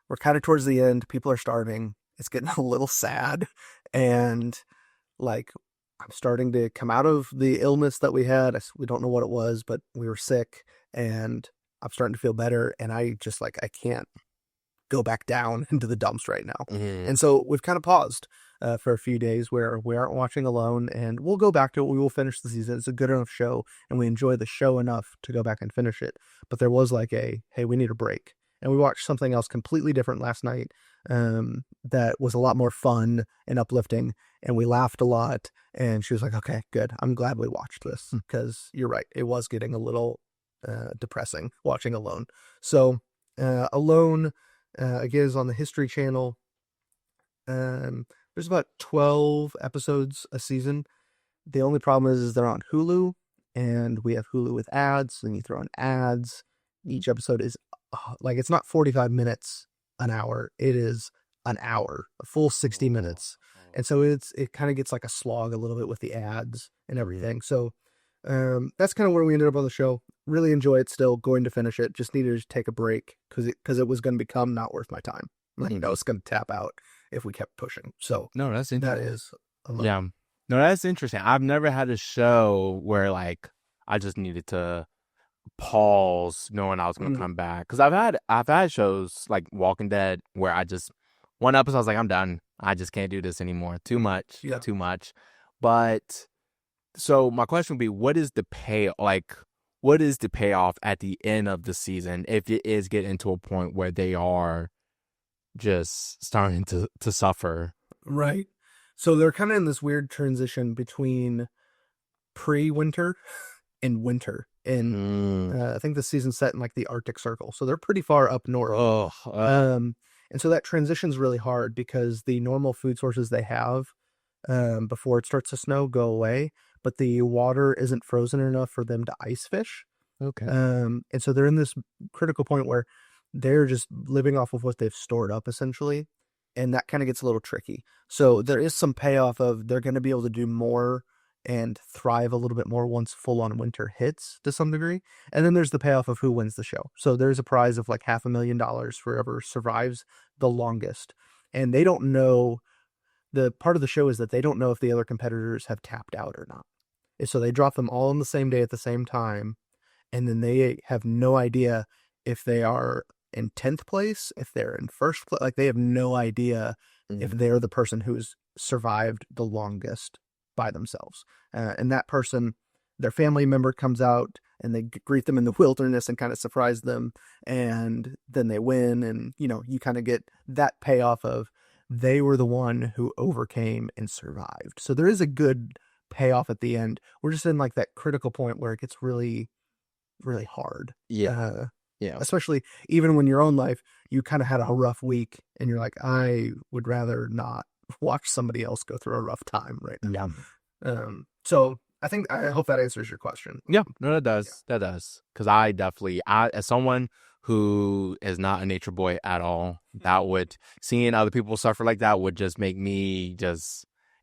we're kind of towards the end. People are starving. It's getting a little sad. And like, I'm starting to come out of the illness that we had. We don't know what it was, but we were sick. And I'm starting to feel better. And I just like, I can't go back down into the dumps right now. Mm-hmm. And so we've kind of paused for a few days where we aren't watching Alone, and we'll go back to it. We will finish the season. It's a good enough show, and we enjoy the show enough to go back and finish it. But there was like hey, we need a break. And we watched something else completely different last night that was a lot more fun and uplifting, and we laughed a lot. And she was like, okay, good. I'm glad we watched this because you're right. It was getting a little depressing watching Alone. So Alone, again, is on the History Channel. There's about 12 episodes a season. The only problem is they're on Hulu, and we have Hulu with ads, and you throw in ads. Each episode is like, it's not 45 minutes an hour. It is an hour, a full 60 Oh, minutes. oh, And so it kind of gets like a slog a little bit with the ads and yeah. everything. So that's kind of where we ended up on the show. Really enjoy it still, going to finish it. Just needed to take a break because it was going to become not worth my time. Like, it's going to tap out if we kept pushing. So No, that's that interesting. is a look. Yeah. No, that's interesting. I've never had a show where like I just needed to pause knowing I was gonna Mm, come back. Because I've had shows like Walking Dead where I just one episode I was like, I'm done. I just can't do this anymore. Too much, yeah. too much. But so my question would be, what is the payoff at the end of the season if it is getting to a point where they are just starting to suffer? Right. So they're kind of in this weird transition between pre-winter and winter. And Mm. I think the season's set in like the Arctic Circle. So they're pretty far up north. Oh, Um, and so that transition's really hard because the normal food sources they have before it starts to snow go away, but the water isn't frozen enough for them to ice fish. okay. And so they're in this critical point where they're just living off of what they've stored up essentially. And that kind of gets a little tricky. So there is some payoff of they're going to be able to do more and thrive a little bit more once full on winter hits to some degree. And then there's the payoff of who wins the show. So there's a prize of like $500,000 for whoever survives the longest. And they don't know, the part of the show is that they don't know if the other competitors have tapped out or not. And so they drop them all on the same day at the same time, and then they have no idea if they are in 10th place, if they're in first place. Like, they have no idea if Mhm. they're the person who's survived the longest by themselves. And that person, their family member comes out and they greet them in the wilderness and kind of surprise them. And then they win. And, you kind of get that payoff of they were the one who overcame and survived. So there is a good payoff at the end. We're just in like that critical point where it gets really, really hard. Yeah, Uh, yeah, Especially even when your own life, you kind of had a rough week and you're like, I would rather not watch somebody else go through a rough time right now. yeah. So I hope that answers your question. Yeah, no, that Yeah. does. That does. Because as someone who is not a nature boy at all, seeing other people suffer like that would just make me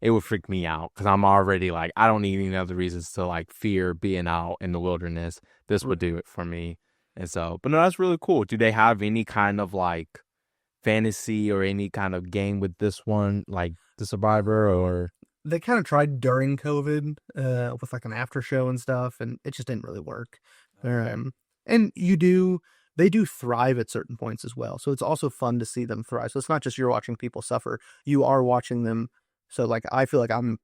it would freak me out. Because I'm already like, I don't need any other reasons to like fear being out in the wilderness. This would do it for me. And so, but no, that's really cool. Do they have any kind of like fantasy or any kind of game with this one, like The Survivor or? They kind of tried during COVID with like an after show and stuff, and it just didn't really work. Okay. And they do thrive at certain points as well. So it's also fun to see them thrive. So it's not just you're watching people suffer; you are watching them. So like I feel like I'm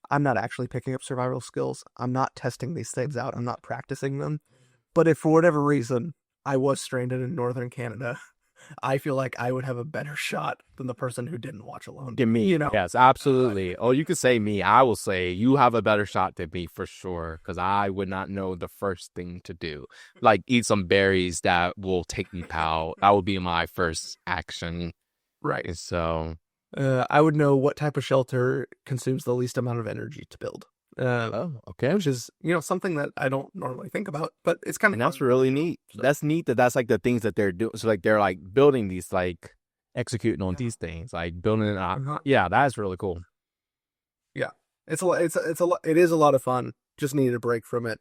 not actually picking up survival skills. I'm not testing these things out. I'm not practicing them. But if for whatever reason I was stranded in northern Canada, I feel like I would have a better shot than the person who didn't watch alone. Give me, yes, absolutely. Oh, you could say me. I will say you have a better shot than me for sure, because I would not know the first thing to do. Like eat some berries that will take me out. That would be my first action. Right. And so, I would know what type of shelter consumes the least amount of energy to build. oh, okay. Which is, something that I don't normally think about, but it's kind of And that's fun. really neat. So, That's neat that's like the things that they're doing. So like they're like building these, like executing on these things, like building it out. uh-huh. Yeah, that's really cool. Yeah, it is a lot of fun. Just needed a break from it,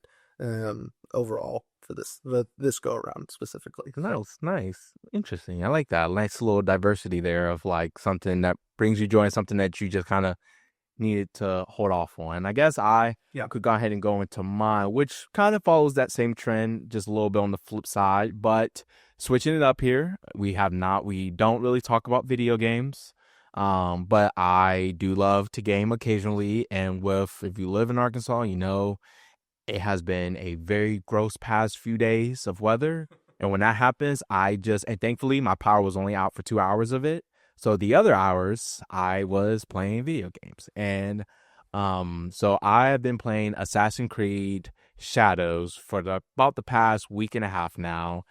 overall for this go around specifically. So, Nice, nice. Interesting. I like that. Nice little diversity there of like something that brings you joy and something that you just kind of needed to hold off on. And I guess I yeah. could go ahead and go into mine, which kind of follows that same trend, just a little bit on the flip side. But switching it up here, we don't really talk about video games. But I do love to game occasionally. And if you live in Arkansas, it has been a very gross past few days of weather. And when that happens, and thankfully my power was only out for 2 hours of it. So the other hours I was playing video games. And so I have been playing Assassin's Creed Shadows for about the past week and a half now.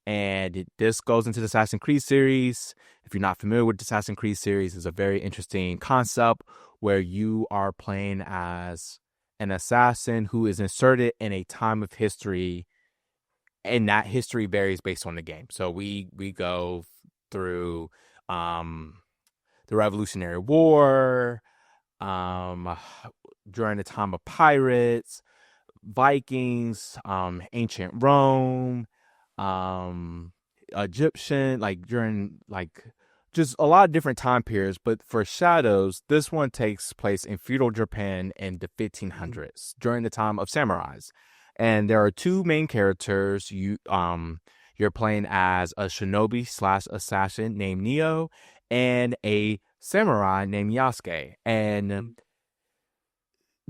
And this goes into the Assassin's Creed series. If you're not familiar with the Assassin's Creed series, it's a very interesting concept where you are playing as an assassin who is inserted in a time of history, and that history varies based on the game. So we go through um the Revolutionary War, um during the time of pirates, Vikings, ancient Rome, um, Egyptian, like during like just a lot of different time periods. But for Shadows, this one takes place in feudal Japan in the Mhm. 1500s during the time of samurais. And there are two main characters. You're playing as a shinobi slash assassin named Neo and a samurai named Yasuke. And Mhm.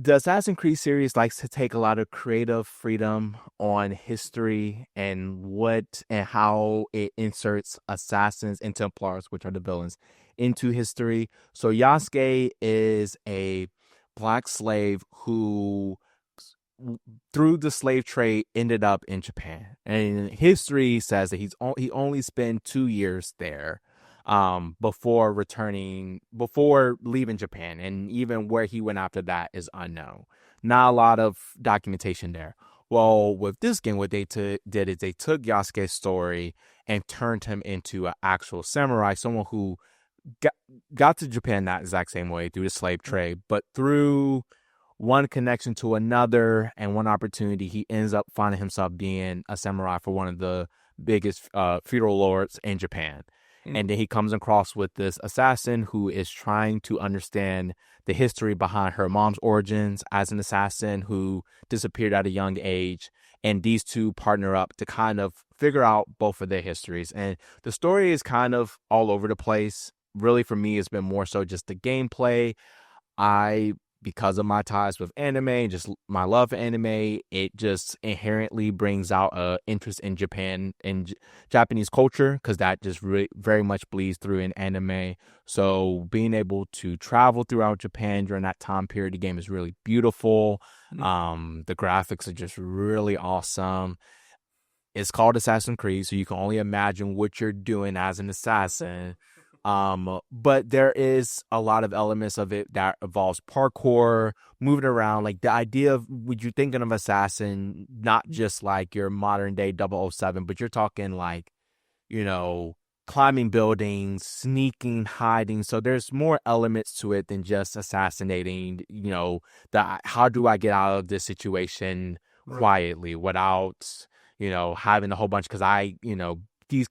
the Assassin's Creed series likes to take a lot of creative freedom on history and what and how it inserts assassins and Templars, which are the villains, into history. So Yasuke is a black slave who through the slave trade ended up in Japan. And history says that he only spent 2 years there before leaving Japan, and even where he went after that is unknown. Not a lot of documentation there. Well, with this game, what did is they took Yasuke's story and turned him into an actual samurai, someone who got, got to Japan that exact same way through the slave trade, but through one connection to another and one opportunity, he ends up finding himself being a samurai for one of the biggest feudal lords in Japan. Mhm. And then he comes across with this assassin who is trying to understand the history behind her mom's origins as an assassin who disappeared at a young age. And these two partner up to kind of figure out both of their histories. And the story is kind of all over the place. Really, for me, it's been more so just the gameplay. I Because of my ties with anime and just my love for anime, it just inherently brings out a interest in Japan and Japanese culture because that just really very much bleeds through in anime. So being able to travel throughout Japan during that time period, the game is really beautiful. Mhm. The graphics are just really awesome. It's called Assassin's Creed, so you can only imagine what you're doing as an assassin. But there is a lot of elements of it that involves parkour, moving around. Like the idea of would you thinking of assassin, not just like your modern day 007, but you're talking like you know, climbing buildings, sneaking, hiding. So there's more elements to it than just assassinating, the how do I get out of this situation Right. quietly without, having a whole bunch because each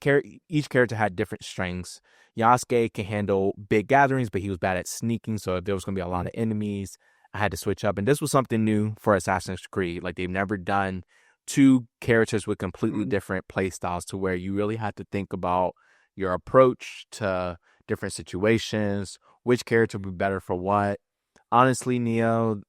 character had different strengths. Yasuke can handle big gatherings, but he was bad at sneaking. So if there was going to be a lot Mhm. of enemies, I had to switch up. And this was something new for Assassin's Creed. Like they've never done two characters with completely Mhm. different play styles to where you really had to think about your approach to different situations, which character would be better for what. Honestly, Neo,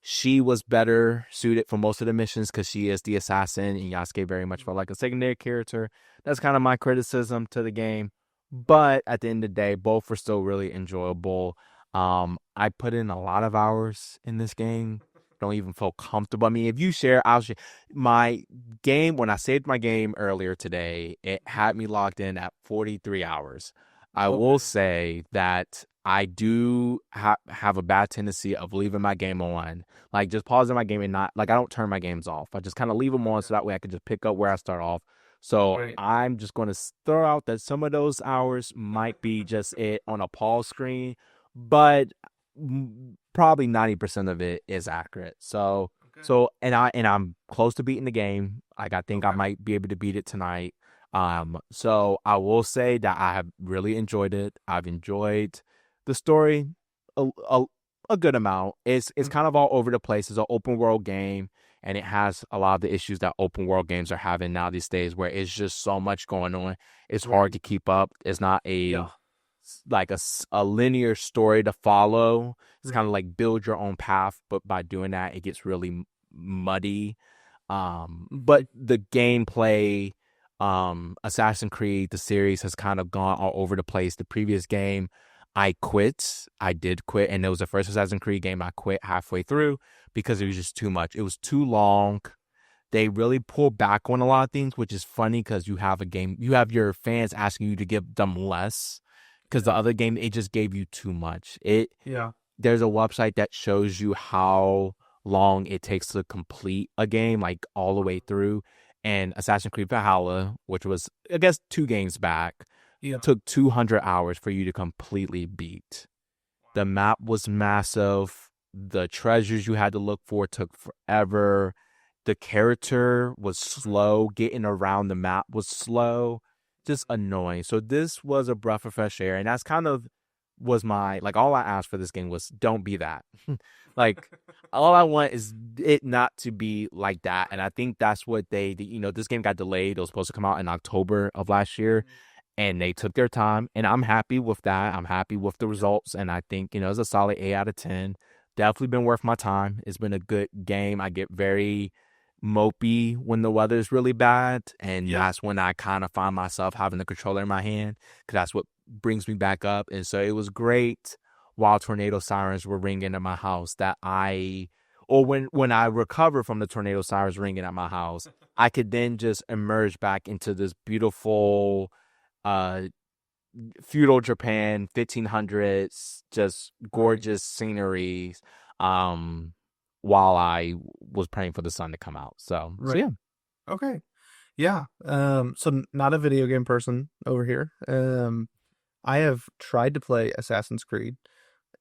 she was better suited for most of the missions because she is the assassin, and Yasuke very much felt like a secondary character. That's kind of my criticism to the game. But at the end of the day, both were still really enjoyable. I put in a lot of hours in this game. Don't even feel comfortable. I mean, if you share, I'll share. My game, when I saved my game earlier today, it had me logged in at 43 hours. I will Okay. say that I do have a bad tendency of leaving my game on, like just pausing my game and not like I don't turn my games off. I just kind of leave them on Okay. so that way I can just pick up where I start off. So Right. I'm just going to throw out that some of those hours might be just it on a pause screen, but probably 90% of it is accurate. So Okay. I'm close to beating the game. Like I think I Okay. might be able to beat it tonight. So I will say that I have really enjoyed it. I've enjoyed the story a, a, a good amount. It's Mhm. kind of all over the place. It's an open world game, and it has a lot of the issues that open world games are having now these days, where it's just so much going on. It's hard Right. to keep up. It's not Yeah. a linear story to follow. It's kind Right. of like build your own path, but by doing that, it gets really muddy. But Mhm. the gameplay, Assassin's Creed, the series has kind of gone all over the place. The previous game, I quit. I did quit, and it was the first Assassin's Creed game I quit halfway through because it was just too much. It was too long. they really pull back on a lot of things, which is funny because you have your fans asking you to give them less because the Yeah. other game, it just gave you too much. Yeah. There's a website that shows you how long it takes to complete a game, like all the way through. And Assassin's Creed Valhalla, which was, I guess, 2 games back, Yeah. took 200 hours for you to completely beat. The map was massive. The treasures you had to look for took forever. The character was slow. Getting around the map was slow. Just annoying. So this was a breath of fresh air. And that's kind of was my, like, all I asked for this game was don't be that. Like, all I want is it not to be like that. And I think that's what this game got delayed. It was supposed to come out in October of last year, and they took their time, and I'm happy with that. I'm happy with the results, and I think it's a solid 8 out of 10. Definitely been worth my time. It's been a good game. I get very mopey when the weather's really bad, and Yeah. that's when I kind of find myself having the controller in my hand because that's what brings me back up. And so it was great while tornado sirens were ringing at my house or when I recovered from the tornado sirens ringing at my house, I could then just emerge back into this beautiful uh feudal Japan, 1500s, just Right. gorgeous sceneries, um, while I was praying for the sun to come out. So Right. yeah. Okay. Yeah. Not a video game person over here. I have tried to play Assassin's Creed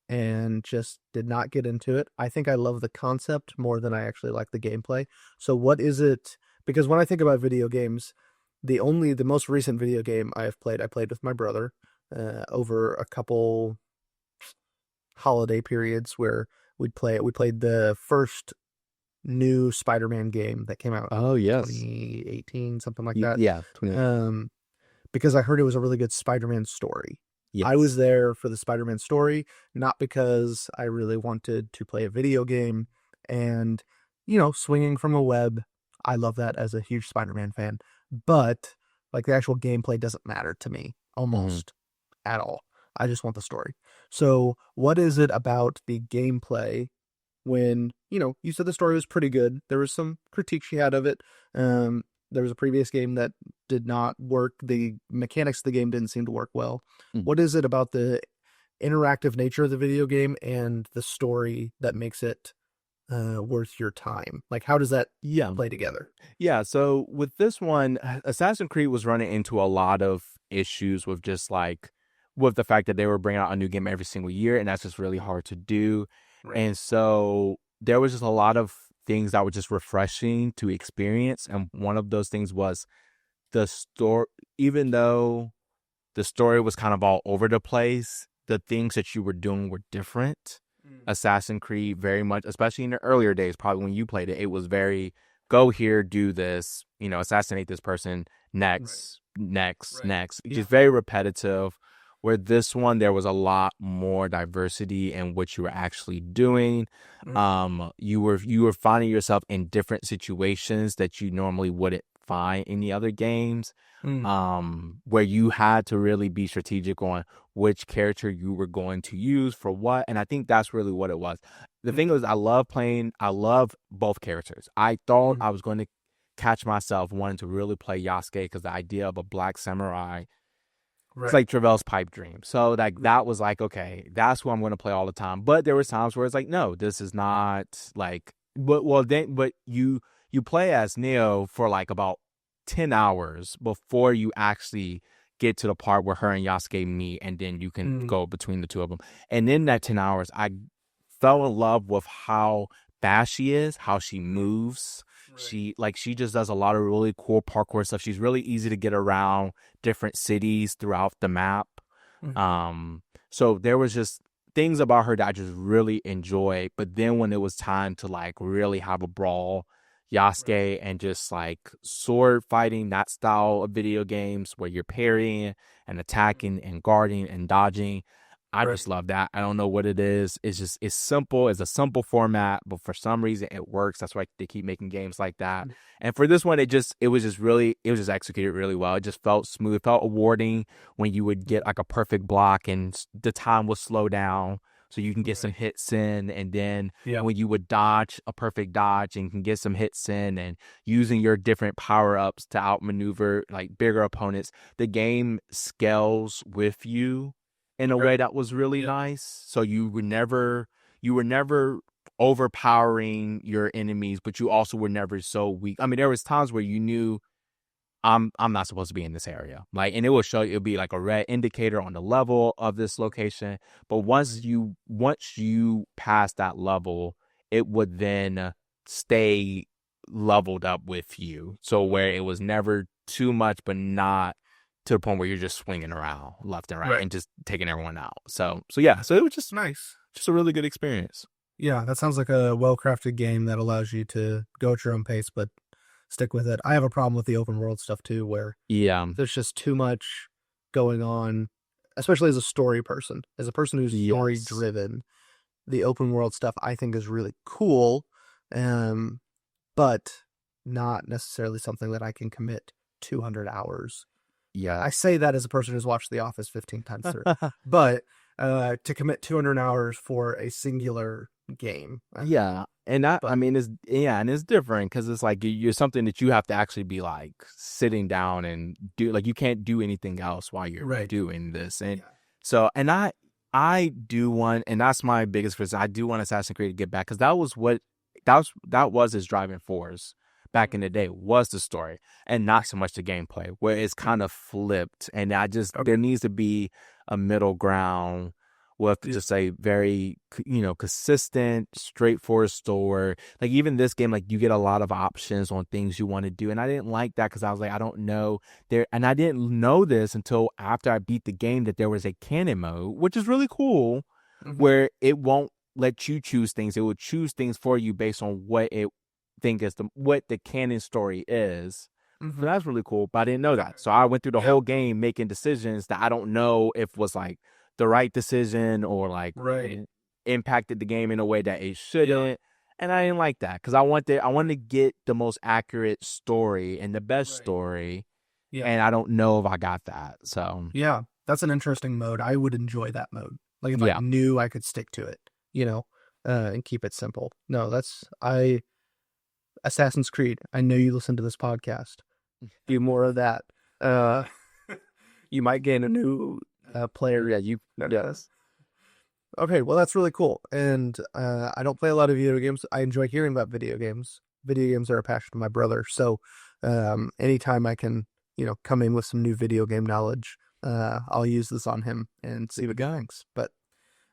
and just did not get into it. I think I love the concept more than I actually like the gameplay. So what is it? Because when I think about video games, the most recent video game I played with my brother over a couple holiday periods where we'd play it. We played the first new Spider-Man game that came out Oh in yes. 2018, something like that. Yeah. 20. Um, because I heard it was a really good Spider-Man story. I was Yes. there for the Spider-Man story, not because I really wanted to play a video game. And, swinging from a web, I love that as a huge Spider-Man fan. But, like, the actual gameplay doesn't matter to me Hmm. almost at all. I just want the story. So, what is it about the gameplay when you said the story was pretty good? There was some critique she had of it. um there was a previous game that did not work. The mechanics of the game didn't seem to work well. What is it about the interactive nature of the video game and the story that makes it worth your time? Like, how does that Yeah. play together? Yeah, so with this one, Assassin's Creed was running into a lot of issues with just like with the fact that they were bringing out a new game every single year, and that's just really hard to do. Right. And so there was just a lot of things that were just refreshing to experience, and one of those things was the story. Even though the story was kind of all over the place, the things that you were doing were different. Mm. Assassin's Creed very much, especially in the earlier days, probably when you played it, it was very go here, do this, assassinate this person, Right. next. Yeah. Just very repetitive. Where this one, there was a lot more diversity in what you were actually doing. Mm. You were finding yourself in different situations that you normally wouldn't find in the other games, Mm. where you had to really be strategic on which character you were going to use for what. And I think that's really what it was. The Mm. thing is, I love both characters. I thought Mm. I was going to catch myself wanting to really play Yasuke because the idea of a black samurai, it's Right. like Travelle's pipe dream. So like Mm. that was like, okay, that's who I'm going to play all the time. But there was times where it's like, no, this is not like, but you play as Neo for like about 10 hours before you actually get to the part where her and Yasuke meet, and then you can Mm. go between the two of them. And in that 10 hours, I fell in love with how fast she is, how she moves. Right. She just does a lot of really cool parkour stuff. She's really easy to get around different cities throughout the map. Mm. So there was just things about her that I just really enjoyed. But then when it was time to like really have a brawl, Right. Yasuke and just like sword fighting, that style of video games where you're parrying and attacking and guarding and dodging. I Right. just love that. I don't know what it is. It's simple. It's a simple format, but for some reason it works. That's why they keep making games like that. Mm. And for this one, it was just executed really well. It just felt smooth. It felt rewarding when you would get like a perfect block and the time would slow down. so you can get some Right. hits in, and then Yeah. when you would dodge a perfect dodge and can get some hits in, and using your different power ups to outmaneuver like bigger opponents, the game scales with you in a way Right. that was really Yeah. nice. So you were never overpowering your enemies, but you also were never so weak. I mean, there was times where you knew I'm not supposed to be in this area. Like, and it will show you, it'll be like a red indicator on the level of this location. But Right. once you pass that level, it would then stay leveled up with you. So where it was never too much, but not to the point where you're just swinging around left and right Right. and just taking everyone out. So yeah, so it was Nice. just a really good experience. Yeah, that sounds like a well-crafted game that allows you to go at your own pace, but stick with it. I have a problem with the open world stuff too, where Yeah. there's just too much going on, especially as a story person. As a person who's story Yes. driven, the open world stuff I think is really cool, um, but not necessarily something that I can commit 200 hours. I Yes. say that as a person who's watched The Office 15 times through, but to commit 200 hours for a singular game, Yeah, and that I but mean, it's yeah, and it's different because it's like you're something that you have to actually be like sitting down and do. Like you can't do anything else while you're right, doing this, and yeah, so and I do want, and that's my biggest reason. I do want Assassin's Creed to get back because that was his driving force back in the day, was the story and not so much the gameplay, where it's kind of flipped, and I just okay, there needs to be a middle ground with yeah, just a very consistent, straightforward store. Like even this game, like you get a lot of options on things you want to do, and I didn't like that because I was like, I don't know there, and I didn't know this until after I beat the game that there was a canon mode, which is really cool, hmm, where it won't let you choose things; it will choose things for you based on what it think is what the canon story is. So hmm, that's really cool, but I didn't know that. So I went through the yeah, whole game making decisions that I don't know if was like the right decision or like right, impacted the game in a way that it yeah, shouldn't. And I didn't like that because I wanted to get the most accurate story and the best right, story, yeah, and I don't know if I got that. So yeah. That's an interesting mode. I would enjoy that mode. Like if I yeah, knew I could stick to it, you know, and keep it simple. No, that's I Assassin's Creed. I know you listen to this podcast. Do more of that. Uh, you might gain a new player. yeah, you yes, Okay, well that's really cool. And I don't play a lot of video games. I enjoy hearing about video games. Video games are a passion of my brother. So anytime I can, come in with some new video game knowledge, I'll use this on him and see what he thinks. But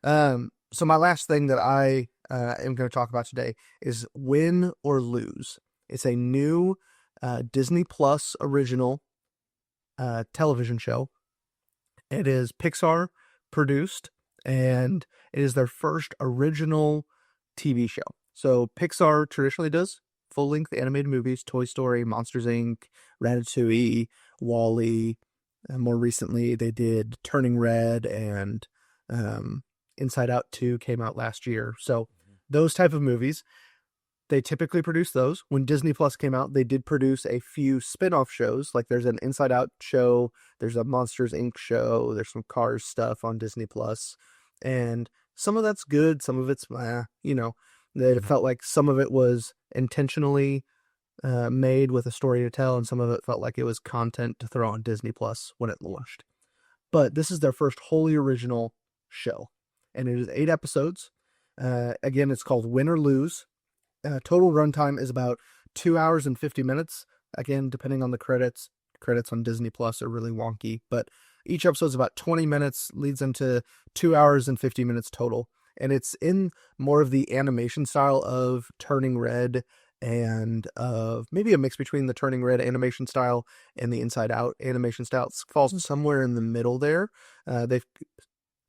so my last thing that I am going to talk about today is Win or Lose. It's a new Disney Plus original television show. It is Pixar produced, and it is their first original TV show. So Pixar traditionally does full-length animated movies: Toy Story, Monsters Inc., Ratatouille, Wall-E. And more recently, they did Turning Red, and Inside Out 2 came out last year. So those type of movies, they typically produce those. When Disney Plus came out, they did produce a few spin-off shows. Like there's an Inside Out show, there's a Monsters Inc. show, there's some Cars stuff on Disney Plus. And some of that's good, some of it's that it felt like some of it was intentionally made with a story to tell, and some of it felt like it was content to throw on Disney Plus when it launched. But this is their first wholly original show, and it is 8 episodes. Again, it's called Win or Lose. Total runtime is about 2 hours and 50 minutes. Again, depending on the credits. Credits on Disney Plus are really wonky, but each episode is about 20 minutes, leads into 2 hours and 50 minutes total. And it's in more of the animation style of Turning Red, and of maybe a mix between the Turning Red animation style and the Inside Out animation style. It falls somewhere in the middle there. They've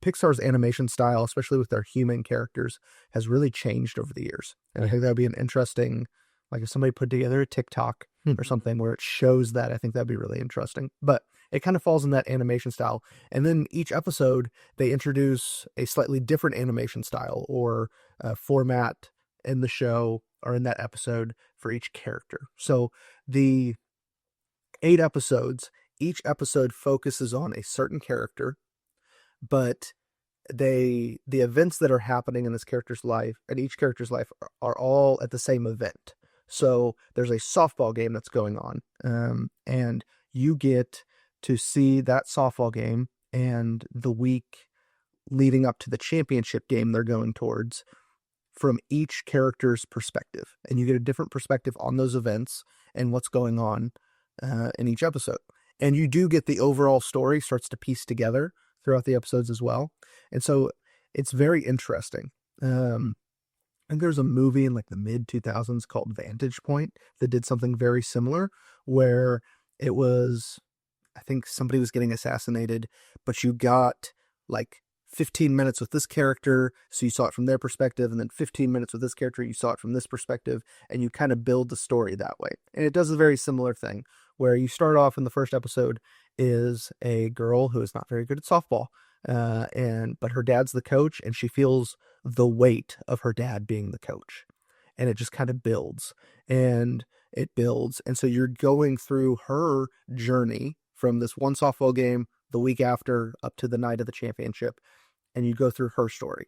Pixar's animation style, especially with their human characters, has really changed over the years. And I yeah. think that would be an interesting, like if somebody put together a TikTok or something where it shows that, I think that'd be really interesting. But it kind of falls in that animation style. And then each episode, they introduce a slightly different animation style or format in the show or in that episode for each character. So the 8 episodes, each episode focuses on a certain character, but the events that are happening in this character's life and each character's life are all at the same event. So there's a softball game that's going on, and you get to see that softball game and the week leading up to the championship game they're going towards from each character's perspective, and you get a different perspective on those events and what's going on in each episode. And you do get the overall story starts to piece together throughout the episodes as well, and so it's very interesting. I think there's a movie in like the mid 2000s called Vantage Point that did something very similar, where it was, I think somebody was getting assassinated, but you got like 15 minutes with this character, so you saw it from their perspective, and then 15 minutes with this character, you saw it from this perspective, and you kind of build the story that way. And it does a very similar thing where you start off in the first episode is a girl who is not very good at softball, and but her dad's the coach, and she feels the weight of her dad being the coach, and it just kind of builds and it builds, and so you're going through her journey from this one softball game the week after up to the night of the championship, and you go through her story.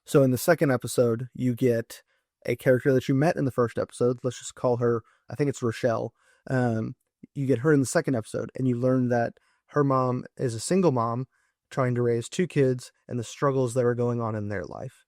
So in the second episode, you get a character that you met in the first episode. Let's just call her, I think it's Rochelle. You get her in the second episode, and you learn that her mom is a single mom trying to raise two kids and the struggles that are going on in their life.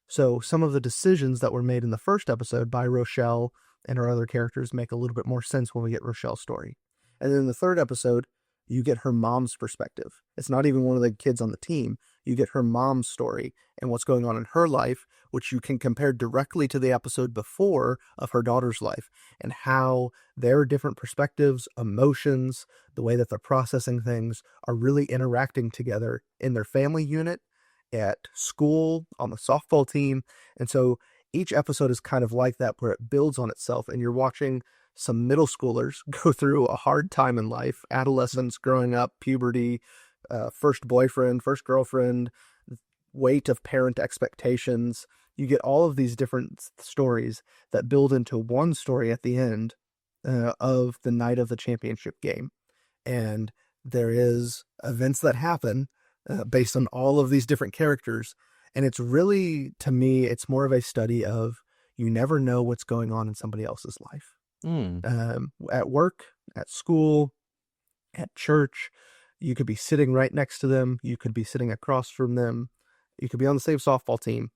So some of the decisions that were made in the first episode by Rochelle and her other characters make a little bit more sense when we get Rochelle's story. And then in the third episode, you get her mom's perspective. It's not even one of the kids on the team. You get her mom's story and what's going on in her life, which you can compare directly to the episode before of her daughter's life, and how their different perspectives, emotions, the way that they're processing things are really interacting together in their family unit, at school, on the softball team. And so each episode is kind of like that, where it builds on itself, and you're watching some middle schoolers go through a hard time in life, adolescence, growing up, puberty, first boyfriend, first girlfriend, weight of parent expectations. You get all of these different stories that build into one story at the end of the night of the championship game. And there is events that happen based on all of these different characters. And it's really, to me, it's more of a study of you never know what's going on in somebody else's life. Mm. At work, at school, at church, you could be sitting right next to them. You could be sitting across from them. You could be on the same softball team,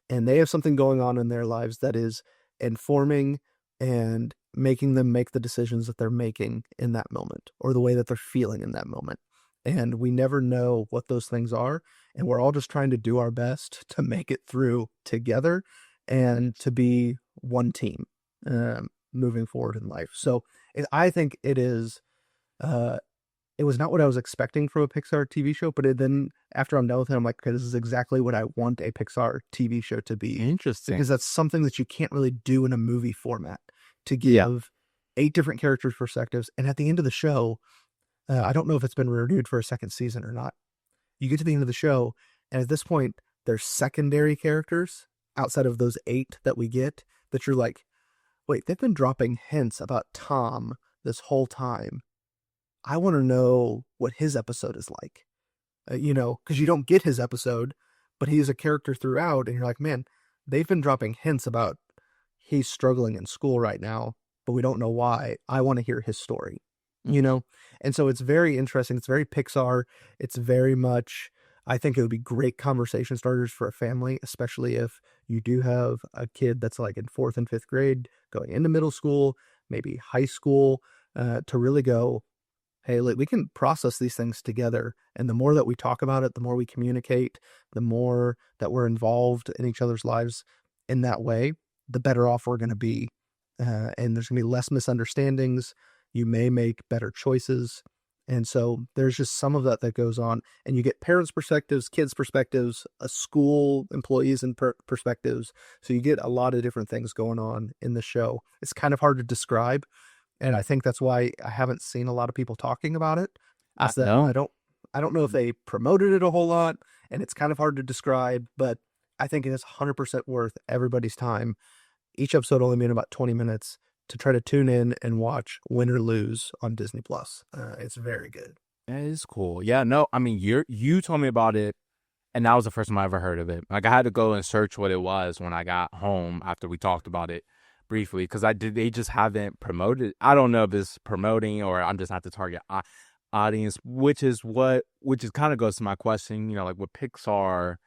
and they have something going on in their lives that is informing and making them make the decisions that they're making in that moment, or the way that they're feeling in that moment. And we never know what those things are. And we're all just trying to do our best to make it through together and to be one team moving forward in life. So I think it is, it was not what I was expecting from a Pixar TV show, but then after I'm done with it, I'm like, okay, this is exactly what I want a Pixar TV show to be. Interesting. Because that's something that you can't really do in a movie format, to Yeah. give 8 different characters' perspectives. And at the end of the show, I don't know if it's been renewed for a second season or not. You get to the end of the show, and at this point, there's secondary characters outside of those 8 that we get that you're like, wait, they've been dropping hints about Tom this whole time. I want to know what his episode is like. Because you don't get his episode, but he is a character throughout, and you're like, man, they've been dropping hints about he's struggling in school right now, but we don't know why. I want to hear his story. And so it's very interesting. It's very Pixar. It's very much, I think it would be great conversation starters for a family, especially if you do have a kid that's like in 4th and 5th grade going into middle school, maybe high school, to really go, hey, we can process these things together. And the more that we talk about it, the more we communicate, the more that we're involved in each other's lives in that way, the better off we're going to be. And there's going to be less misunderstandings. You may make better choices. And so there's just some of that goes on. And you get parents' perspectives, kids' perspectives, school employees and perspectives. So you get a lot of different things going on in the show. It's kind of hard to describe. And I think that's why I haven't seen a lot of people talking about it. I Is that know. I don't know if they promoted it a whole lot, and it's kind of hard to describe, but I think it is 100% worth everybody's time. Each episode only being about 20 minutes to try to tune in and watch Win or Lose on Disney Plus. It's very good. That is cool. Yeah, no, I mean, you told me about it And that was the first time I ever heard of it. Like I had to go and search what it was when I got home after we talked about it briefly because I did. They just haven't promoted. I don't know if it's promoting or I'm just not the target audience, which is kind of goes to my question. You know, like with Pixar,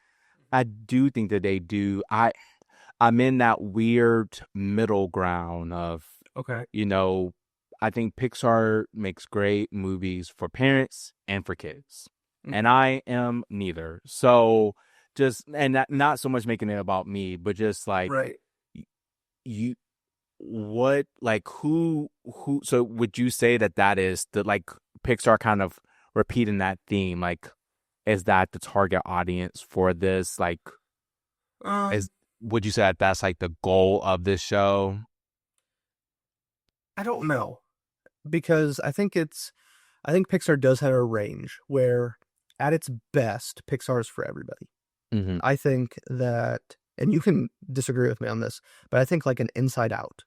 I do think that they do. I'm in that weird middle ground of, Okay. you know, I think Pixar makes great movies for parents and for kids. And Mhm. I am neither. So just, and not so much making it about me, but just like Right. y- you, what, like so would you say that that is the, like, Pixar kind of repeating that theme? Like, is that the target audience for this? Like, is, Um, would you say that that's like the goal of this show? I don't know because I think Pixar does have a range where at its best, Pixar is for everybody. Mm-hmm. I think that, and you can disagree with me on this, but I think like an Inside Out, I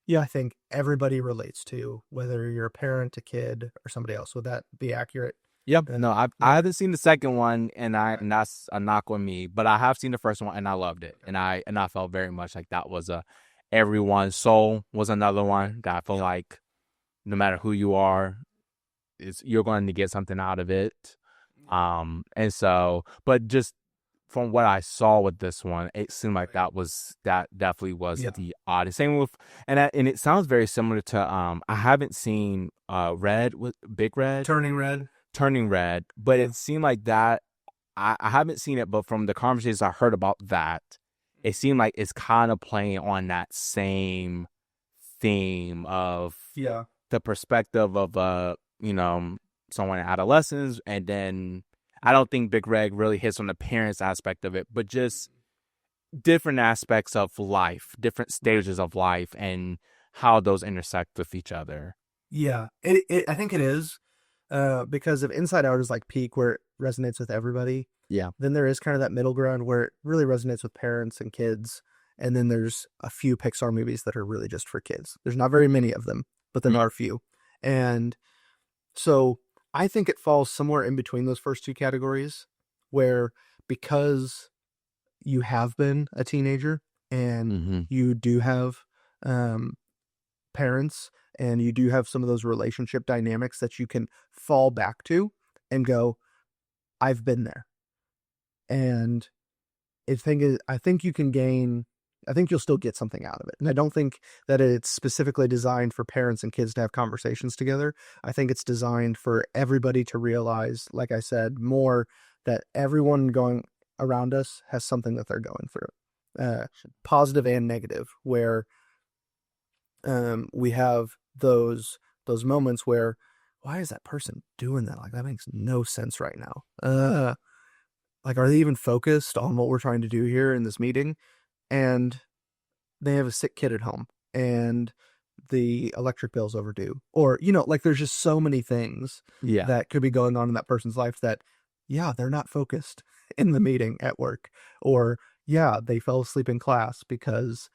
Yeah. think everybody relates to, whether you're a parent, a kid, or somebody else. Would that be accurate? Yep. Uh, No, I yeah. haven't seen the second one, Okay. and that's a knock on me. But I have seen the first one, and I loved it, Okay. and I felt very much like that was a everyone's soul was another one that I feel Yep. like no matter who you are, is you're going to get something out of it. And so, but just from what I saw with this one, it seemed like Right. that definitely was Yeah. the oddest. Same with, and it sounds very similar to I haven't seen Red with Big Red. Turning Red. Turning Red, but Yeah. it seemed like that. I haven't seen it, but from the conversations I heard about that, it seemed like it's kind of playing on that same theme of Yeah. the perspective of someone in adolescence, and then I don't think Big Red really hits on the parents aspect of it, but just different aspects of life, different Right. stages of life, and how those intersect with each other. Yeah. I think it is. Because if Inside Out is like peak where it resonates with everybody, Yeah. then there is kind of that middle ground where it really resonates with parents and kids. And then there's a few Pixar movies that are really just for kids. There's not very many of them, but there are a few. And so I think it falls somewhere in between those first two categories where because you have been a teenager and Mm-hmm. you do have um, parents and you do have some of those relationship dynamics that you can fall back to and go, I've been there. And I think you can gain, I think you'll still get something out of it. And I don't think that it's specifically designed for parents and kids to have conversations together. I think it's designed for everybody to realize, like I said, more that everyone going around us has something that they're going through, positive and negative, where we have those moments where why is that person doing that? Like that makes no sense right now. Like are they even focused on what we're trying to do here in this meeting? And they have a sick kid at home and the electric bill's overdue. Or, like there's just so many things Yeah. that could be going on in that person's life that, yeah, they're not focused in the meeting at work. Or, yeah, they fell asleep in class because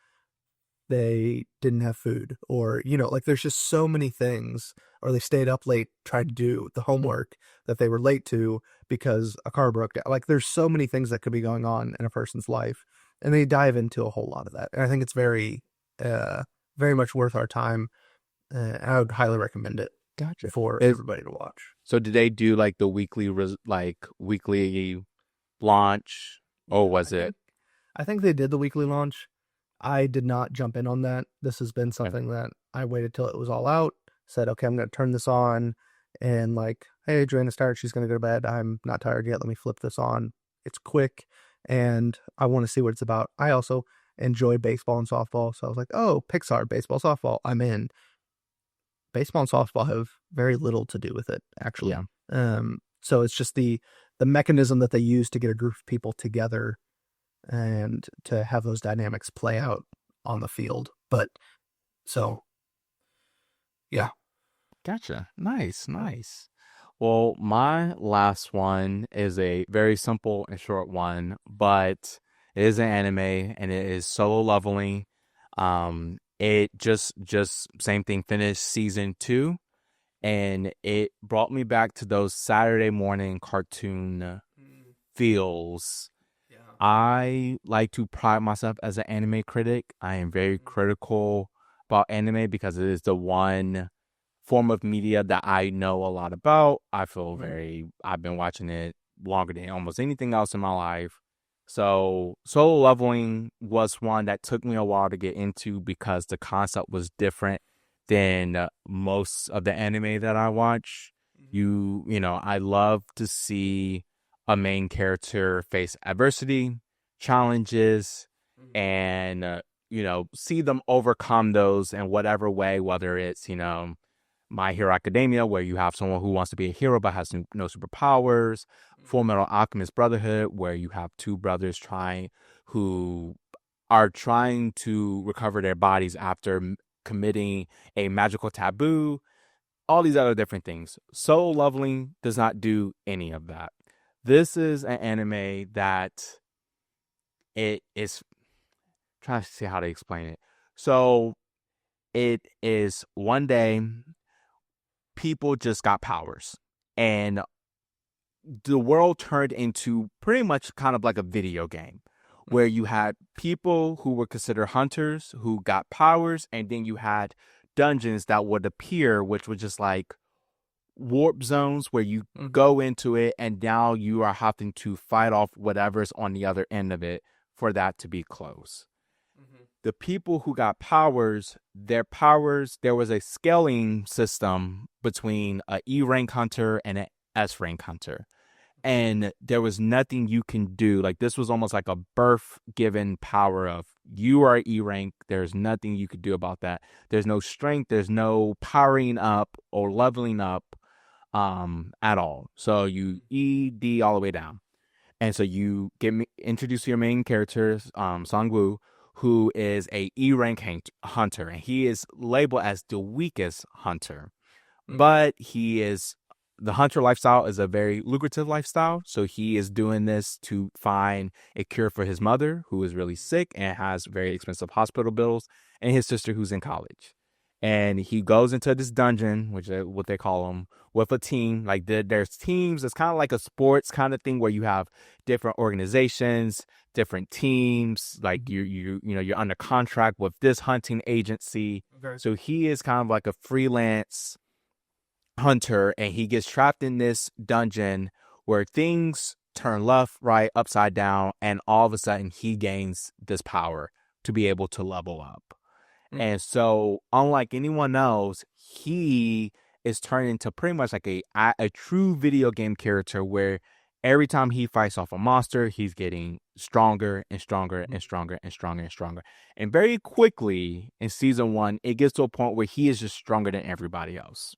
they didn't have food. Or, like there's just so many things. Or they stayed up late trying to do the homework that they were late to because a car broke down. Like there's so many things that could be going on in a person's life. And they dive into a whole lot of that. And I think it's uh, very much worth our time. I would highly recommend it Gotcha. for Is everybody to watch. So did they do like the weekly launch, or Yeah, was it? I think they did the weekly launch. I did not jump in on that. This has been Okay. something that I waited till it was all out. Said, okay, I'm going to turn this on, and like, hey, Joanna's tired. She's going to go to bed. I'm not tired yet. Let me flip this on. It's quick, and I want to see what it's about. I also enjoy baseball and softball, so I was like, oh, Pixar, baseball, softball. I'm in. Baseball and softball have very little to do with it, actually. Yeah. So it's just the mechanism that they use to get a group of people together and to have those dynamics play out on the field. But so yeah. Gotcha. Nice, nice. Well, my last one is a very simple and short one, but it is an anime and it is Solo Leveling. It just same thing, finished season 2, and it brought me back to those Saturday morning cartoon feels. Yeah. I like to pride myself as an anime critic. I am very Mhm. critical about anime because it is the one form of media that I know a lot about. Mhm. I've been watching it longer than almost anything else in my life. So Solo Leveling was one that took me a while to get into because the concept was different than most of the anime that I watch. Mhm. I love to see a main character face adversity, challenges, Mhm. and see them overcome those in whatever way, whether it's, My Hero Academia, where you have someone who wants to be a hero but has no superpowers. Full Mhm. Metal Alchemist Brotherhood, where you have two brothers who are trying to recover their bodies after committing a magical taboo. All these other different things. Solo Leveling does not do any of that. This is an anime that it is trying to see how to explain it. So it is one day people just got powers, and the world turned into pretty much kind of like a video game where Mhm. you had people who were considered hunters who got powers, and then you had dungeons that would appear, which was just like warp zones where you Mhm. go into it, and now you are having to fight off whatever's on the other end of it for that to be close. Mhm. The people who got powers, their powers, there was a scaling system between a E rank hunter and an S rank hunter. Okay. And there was nothing you can do. Like, this was almost like a birth given power of you are E rank. There's nothing you could do about that. There's no strength. There's no powering up or leveling up at all. So you ED all the way down. And so you get me introduced to your main character, Songwoo, who is a E rank hunter, and he is labeled as the weakest hunter. Mhm. But the hunter lifestyle is a very lucrative lifestyle. So he is doing this to find a cure for his mother, who is really sick and has very expensive hospital bills, and his sister, who's in college. And he goes into this dungeon, which is what they call them, with a team. Like, there's teams. It's kind of like a sports kind of thing where you have different organizations, different teams. Like, Mhm. you're under contract with this hunting agency. Okay. So he is kind of like a freelance hunter, and he gets trapped in this dungeon where things turn left, right, upside down, and all of a sudden he gains this power to be able to level up. Mhm. And so, unlike anyone else, he is turned into pretty much like a true video game character where every time he fights off a monster, he's getting stronger and stronger Mhm. and stronger and stronger and stronger. And very quickly in season one, it gets to a point where he is just stronger than everybody else.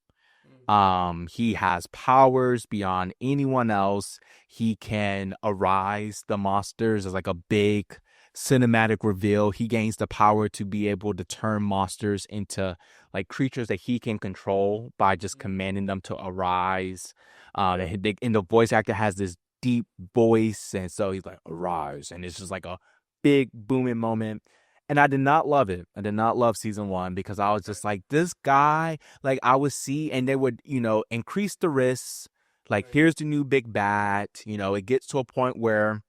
Mhm. He has powers beyond anyone else. He can arise the monsters as like a big cinematic reveal. He gains the power to be able to turn monsters into like creatures that he can control by just Mhm. commanding them to arise. And the voice actor has this deep voice, and so he's like arise, and it's just like a big booming moment. And I did not love it. I did not love season one because I was Okay. just like, this guy, like I would see, and they would, increase the risks. Like, Right. here's the new big bad. It gets to a point where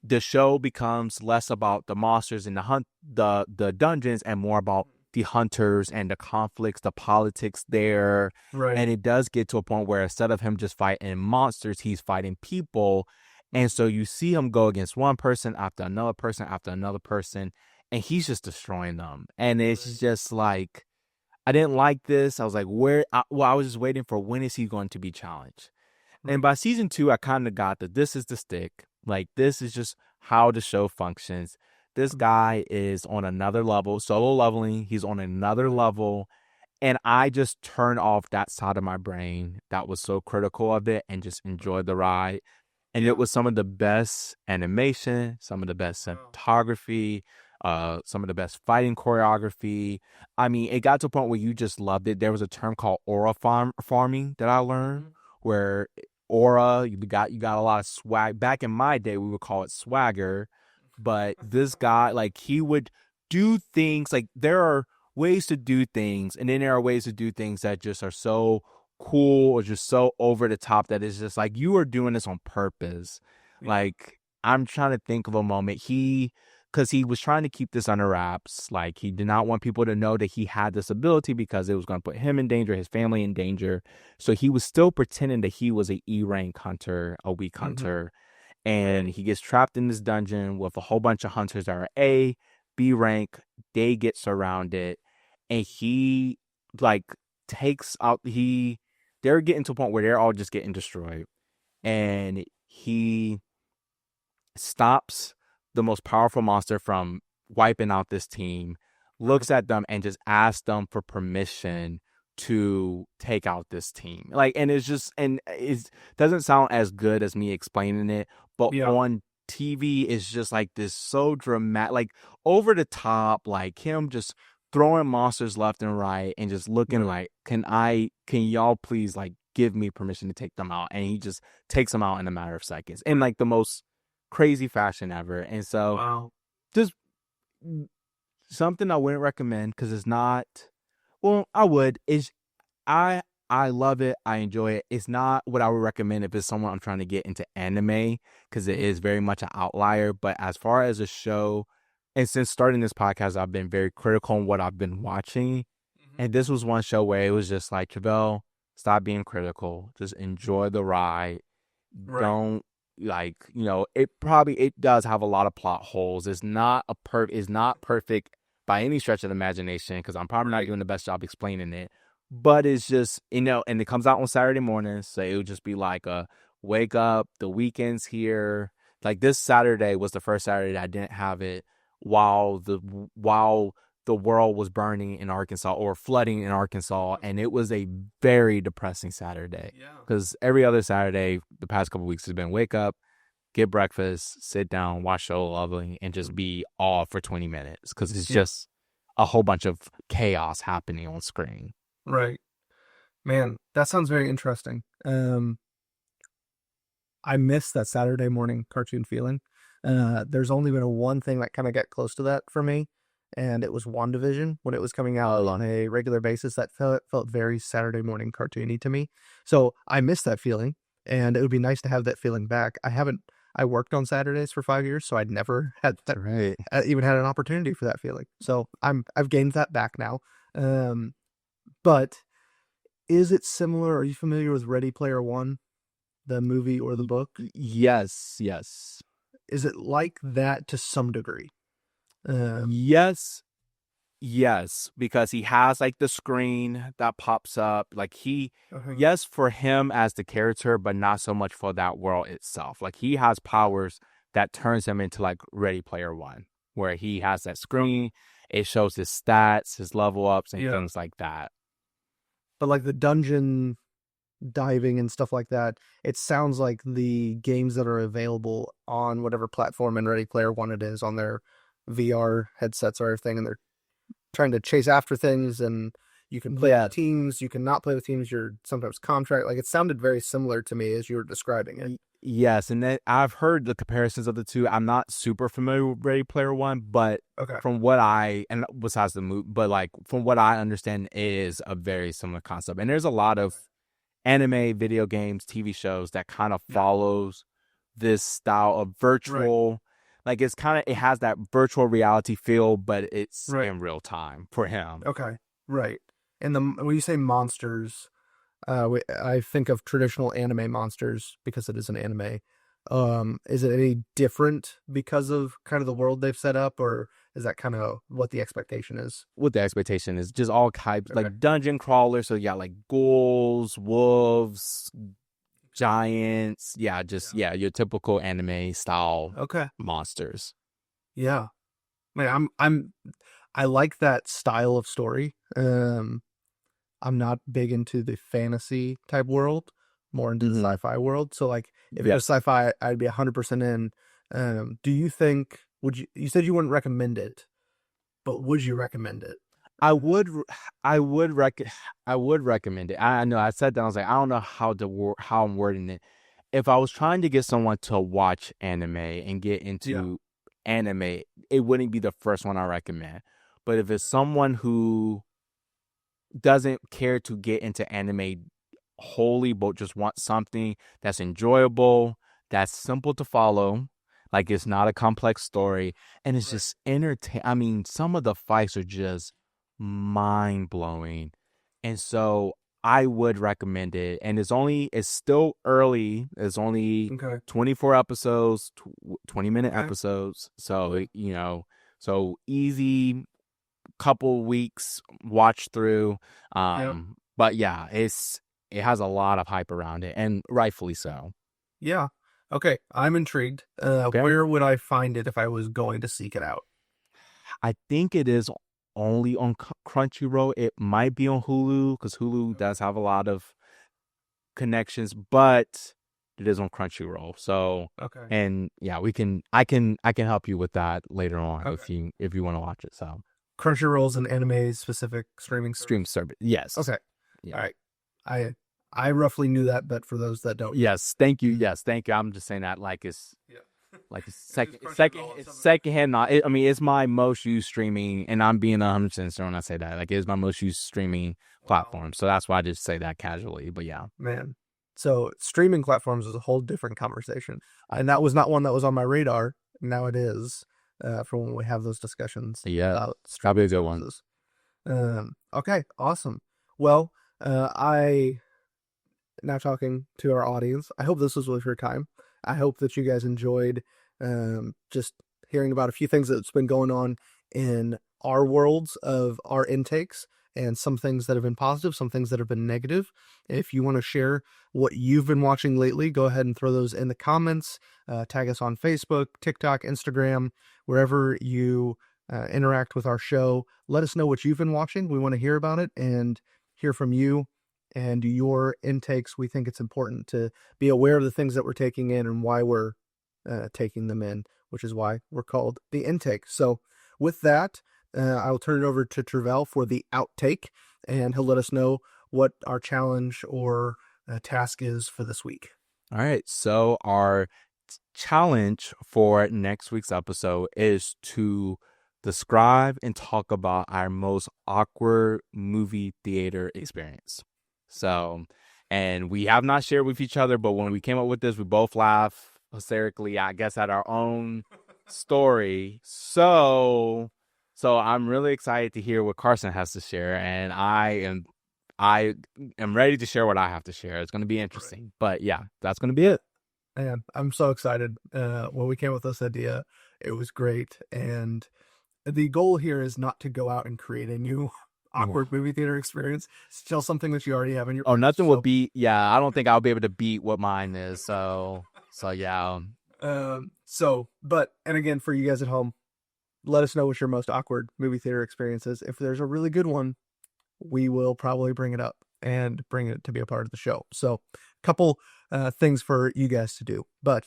the show becomes less about the monsters and the dungeons, and more about the hunters and the conflicts, the politics there. Right. And it does get to a point where instead of him just fighting monsters, he's fighting people. And Mhm. so you see him go against one person after another person, and he's just destroying them. And it's Right. just like, I didn't like this. I was like, I was just waiting for, when is he going to be challenged? And Right. by season two, I kind of got that this is the stick. Like, this is just how the show functions. This Mhm. guy is on another level, solo leveling. He's on another Right. level. And I just turned off that side of my brain that was so critical of it and just Mhm. enjoyed the ride. And it Yeah. was some of the best animation, some of the best Wow. cinematography, some of the best fighting choreography. I mean, it got to a point where you just loved it. There was a term called farming that I learned, Mhm. where aura, you got a lot of swag. Back in my day, we would call it swagger, but this guy, like, he would do things like, there are ways to do things, and then there are ways to do things that just are so cool or just so over the top that it's just like, you are doing this on purpose. Like, I'm trying to think of a moment. Because he was trying to keep this under wraps. Like, he did not want people to know that he had this ability because it was going to put him in danger, his family in danger. So he was still pretending that he was a E rank hunter, a weak Mm-hmm. hunter. And he gets trapped in this dungeon with a whole bunch of hunters that are A, B rank. They get surrounded. And he, like, takes out, they're getting to a point where they're all just getting destroyed. And he stops the most powerful monster from wiping out this team, Right. looks at them and just asks them for permission to take out this team. Like, and it's just, and it doesn't sound as good as me explaining it, but Yeah. on TV it's just like this so dramatic, like over the top, like him just throwing monsters left and right and just looking Right. like, can y'all please like give me permission to take them out? And he just takes them out in a matter of seconds in like the most crazy fashion ever. And so Wow. just something I wouldn't recommend because it's not, well, I would. I I love it. I enjoy it. It's not what I would recommend if it's someone I'm trying to get into anime because it is very much an outlier. But as far as a show, and since starting this podcast, I've been very critical on what I've been watching. Mm-hmm. And this was one show where it was just like, Travelle, stop being critical. Just enjoy the ride. Right. Don't, like, it does have a lot of plot holes. It's not perfect by any stretch of the imagination because I'm probably not Right. doing the best job explaining it. But it's just, and it comes out on Saturday mornings, so it would just be like a wake up, the weekend's here. Like this Saturday was the first Saturday that I didn't have it while the world was burning in Arkansas or flooding in Arkansas, and it was a very depressing Saturday. Yeah. Because every other Saturday, the past couple weeks has been wake up, get breakfast, sit down, watch Show Lovely, and just be off for 20 minutes because it's Yeah. just a whole bunch of chaos happening on screen. Right. Man, that sounds very interesting. I miss that Saturday morning cartoon feeling. There's only been one thing that kind of got close to that for me, and it was WandaVision when it was coming out on a regular basis. That felt very Saturday morning cartoony to me. So I miss that feeling, and it would be nice to have that feeling back. I haven't. I worked on Saturdays for 5 years, so I'd never had that, Right. even had an opportunity for that feeling. So I've gained that back now. Um, but is it similar? Are you familiar with Ready Player One, the movie or the book? Yes, yes. Is it like that to some degree? Um, Yes, yes, because he has like the screen that pops up. Like uh yes, for him as the character, but not so much for that world itself. Like he has powers that turns him into like Ready Player One, where he has that screen. It shows his stats, his level ups, and yeah, things like that. but like the dungeon diving and stuff like that, it sounds like the games that are available on whatever platform in Ready Player One it is on their VR headsets or everything, and they're trying to chase after things, and you can play Yeah. with teams, you can not play with teams. You're sometimes contract. Like it sounded very similar to me as you were describing it. Yes, and then I've heard the comparisons of the two. I'm not super familiar with Ready Player One, but Okay. from what I and besides the movie, but like from what I understand, it is a very similar concept. And there's a lot of anime, video games, TV shows that kind of Yeah. follows this style of Right. virtual, like it has that virtual reality feel, but it's Right. in real time for him. Okay. Right. And when you say monsters, I think of traditional anime monsters because it is an anime. Is it any different because of kind of the world they've set up, or is that kind of what the expectation is? What the expectation is just all types Okay. like dungeon crawlers. So yeah, like ghouls, wolves, giants. Yeah, just Yeah. yeah, your typical anime style Okay. monsters. Yeah. Man, I like that style of story. I'm not big into the fantasy type world, more into the Hmm. sci-fi world. So like if it Yeah, was sci-fi, I'd be 100% in. Do you think you said you wouldn't recommend it, but would you recommend it? I would, I would I would recommend it. I know I said that I was like I don't know how I'm wording it. If I was trying to get someone to watch anime and get Yeah. into anime, it wouldn't be the first one I recommend. But if it's someone who doesn't care to get into anime wholly, but just wants something that's enjoyable, that's simple to follow. Like it's not a complex story, and it's Right. just entertain. I mean, some of the fights are just mind blowing, and so I would recommend it. And it's still early. It's only Okay. 24 episodes, 20-minute Okay. episodes. So so easy couple weeks watch through. Yeah. But yeah, it has a lot of hype around it, and rightfully so. Yeah. Okay. I'm intrigued. Okay. Where would I find it if I was going to seek it out? I think it is only on Crunchyroll. It might be on Hulu because Hulu does have a lot of connections, but it is on Crunchyroll. So, Okay. and yeah, I can help you with that later on Okay. if you want to watch it. So, Crunchyroll's an anime specific streaming stream service. service. Yes. Okay. Yeah. All right. I I roughly knew that, but for those that don't know. Yes. Thank you. Mm. Yes. Thank you. I'm just saying that Yeah. like it's If it's Crunchyroll, it's it's something. secondhand. Not. I mean, it's my most used streaming, and I'm being 100% sure when I say that. Like, it's my most used streaming Wow. platform. So that's why I just say that casually. But yeah. Man. So streaming platforms is a whole different conversation. And that was not one that was on my radar. Now it is, for when we have those discussions Yeah. about Probably streaming a good one. services. Okay, awesome. Well, I now talking to our audience. I hope this was worth your time. I hope that you guys enjoyed just hearing about a few things that's been going on in our worlds of our intakes and some things that have been positive, some things that have been negative. If you want to share what you've been watching lately, go ahead and throw those in the comments. Tag us on Facebook, TikTok, Instagram, wherever you interact with our show. Let us know what you've been watching. We want to hear about it and hear from you and your intakes. We think it's important to be aware of the things that we're taking in and why we're taking them in, which is why we're called the intake. So with that, I will turn it over to Travelle for the outtake, and he'll let us know what our challenge or task is for this week. All right. So our challenge for next week's episode is to describe and talk about our most awkward movie theater experience. So, and we have not shared with each other, but when we came up with this, we both laughed hysterically, I guess, at our own story. So I'm really excited to hear what Carson has to share, and I am ready to share what I have to share. It's going to be Right. interesting, but yeah, that's going to be it. And I'm so excited. When we came up with this idea, it was great. And the goal here is not to go out and create a new Ooh. awkward movie theater experience. It's still something that you already have in your Oh, past. nothing will So, beat. Yeah, I don't think I'll be able to beat what mine is. So yeah. and again, for you guys at home, let us know what your most awkward movie theater experience is. If there's a really good one, we will probably bring it up and bring it to be a part of the show. So, a couple things for you guys to do. But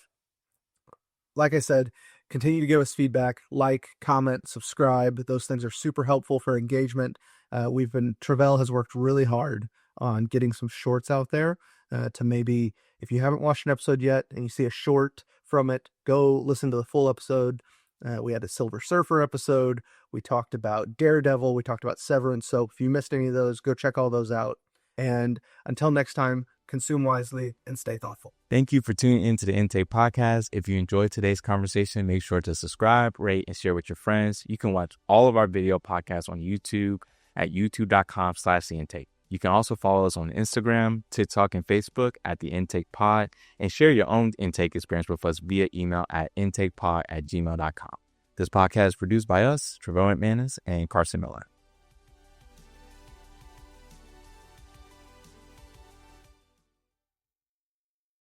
like I said, continue to give us feedback, like, comment, subscribe. Those things are super helpful for engagement. Travelle has worked really hard on getting some shorts out there to maybe, if you haven't watched an episode yet and you see a short from it, go listen to the full episode. We had a Silver Surfer episode. We talked about Daredevil. We talked about Severance. So if you missed any of those, go check all those out. And until next time, consume wisely and stay thoughtful. Thank you for tuning into the Intake Podcast. If you enjoyed today's conversation, make sure to subscribe, rate, and share with your friends. You can watch all of our video podcasts on YouTube at youtube.com/theintake. You can also follow us on Instagram, TikTok, and Facebook at The Intake Pod, and share your own intake experience with us via email at intakepod@gmail.com. This podcast is produced by us, Travelle McManus and Carson Miller.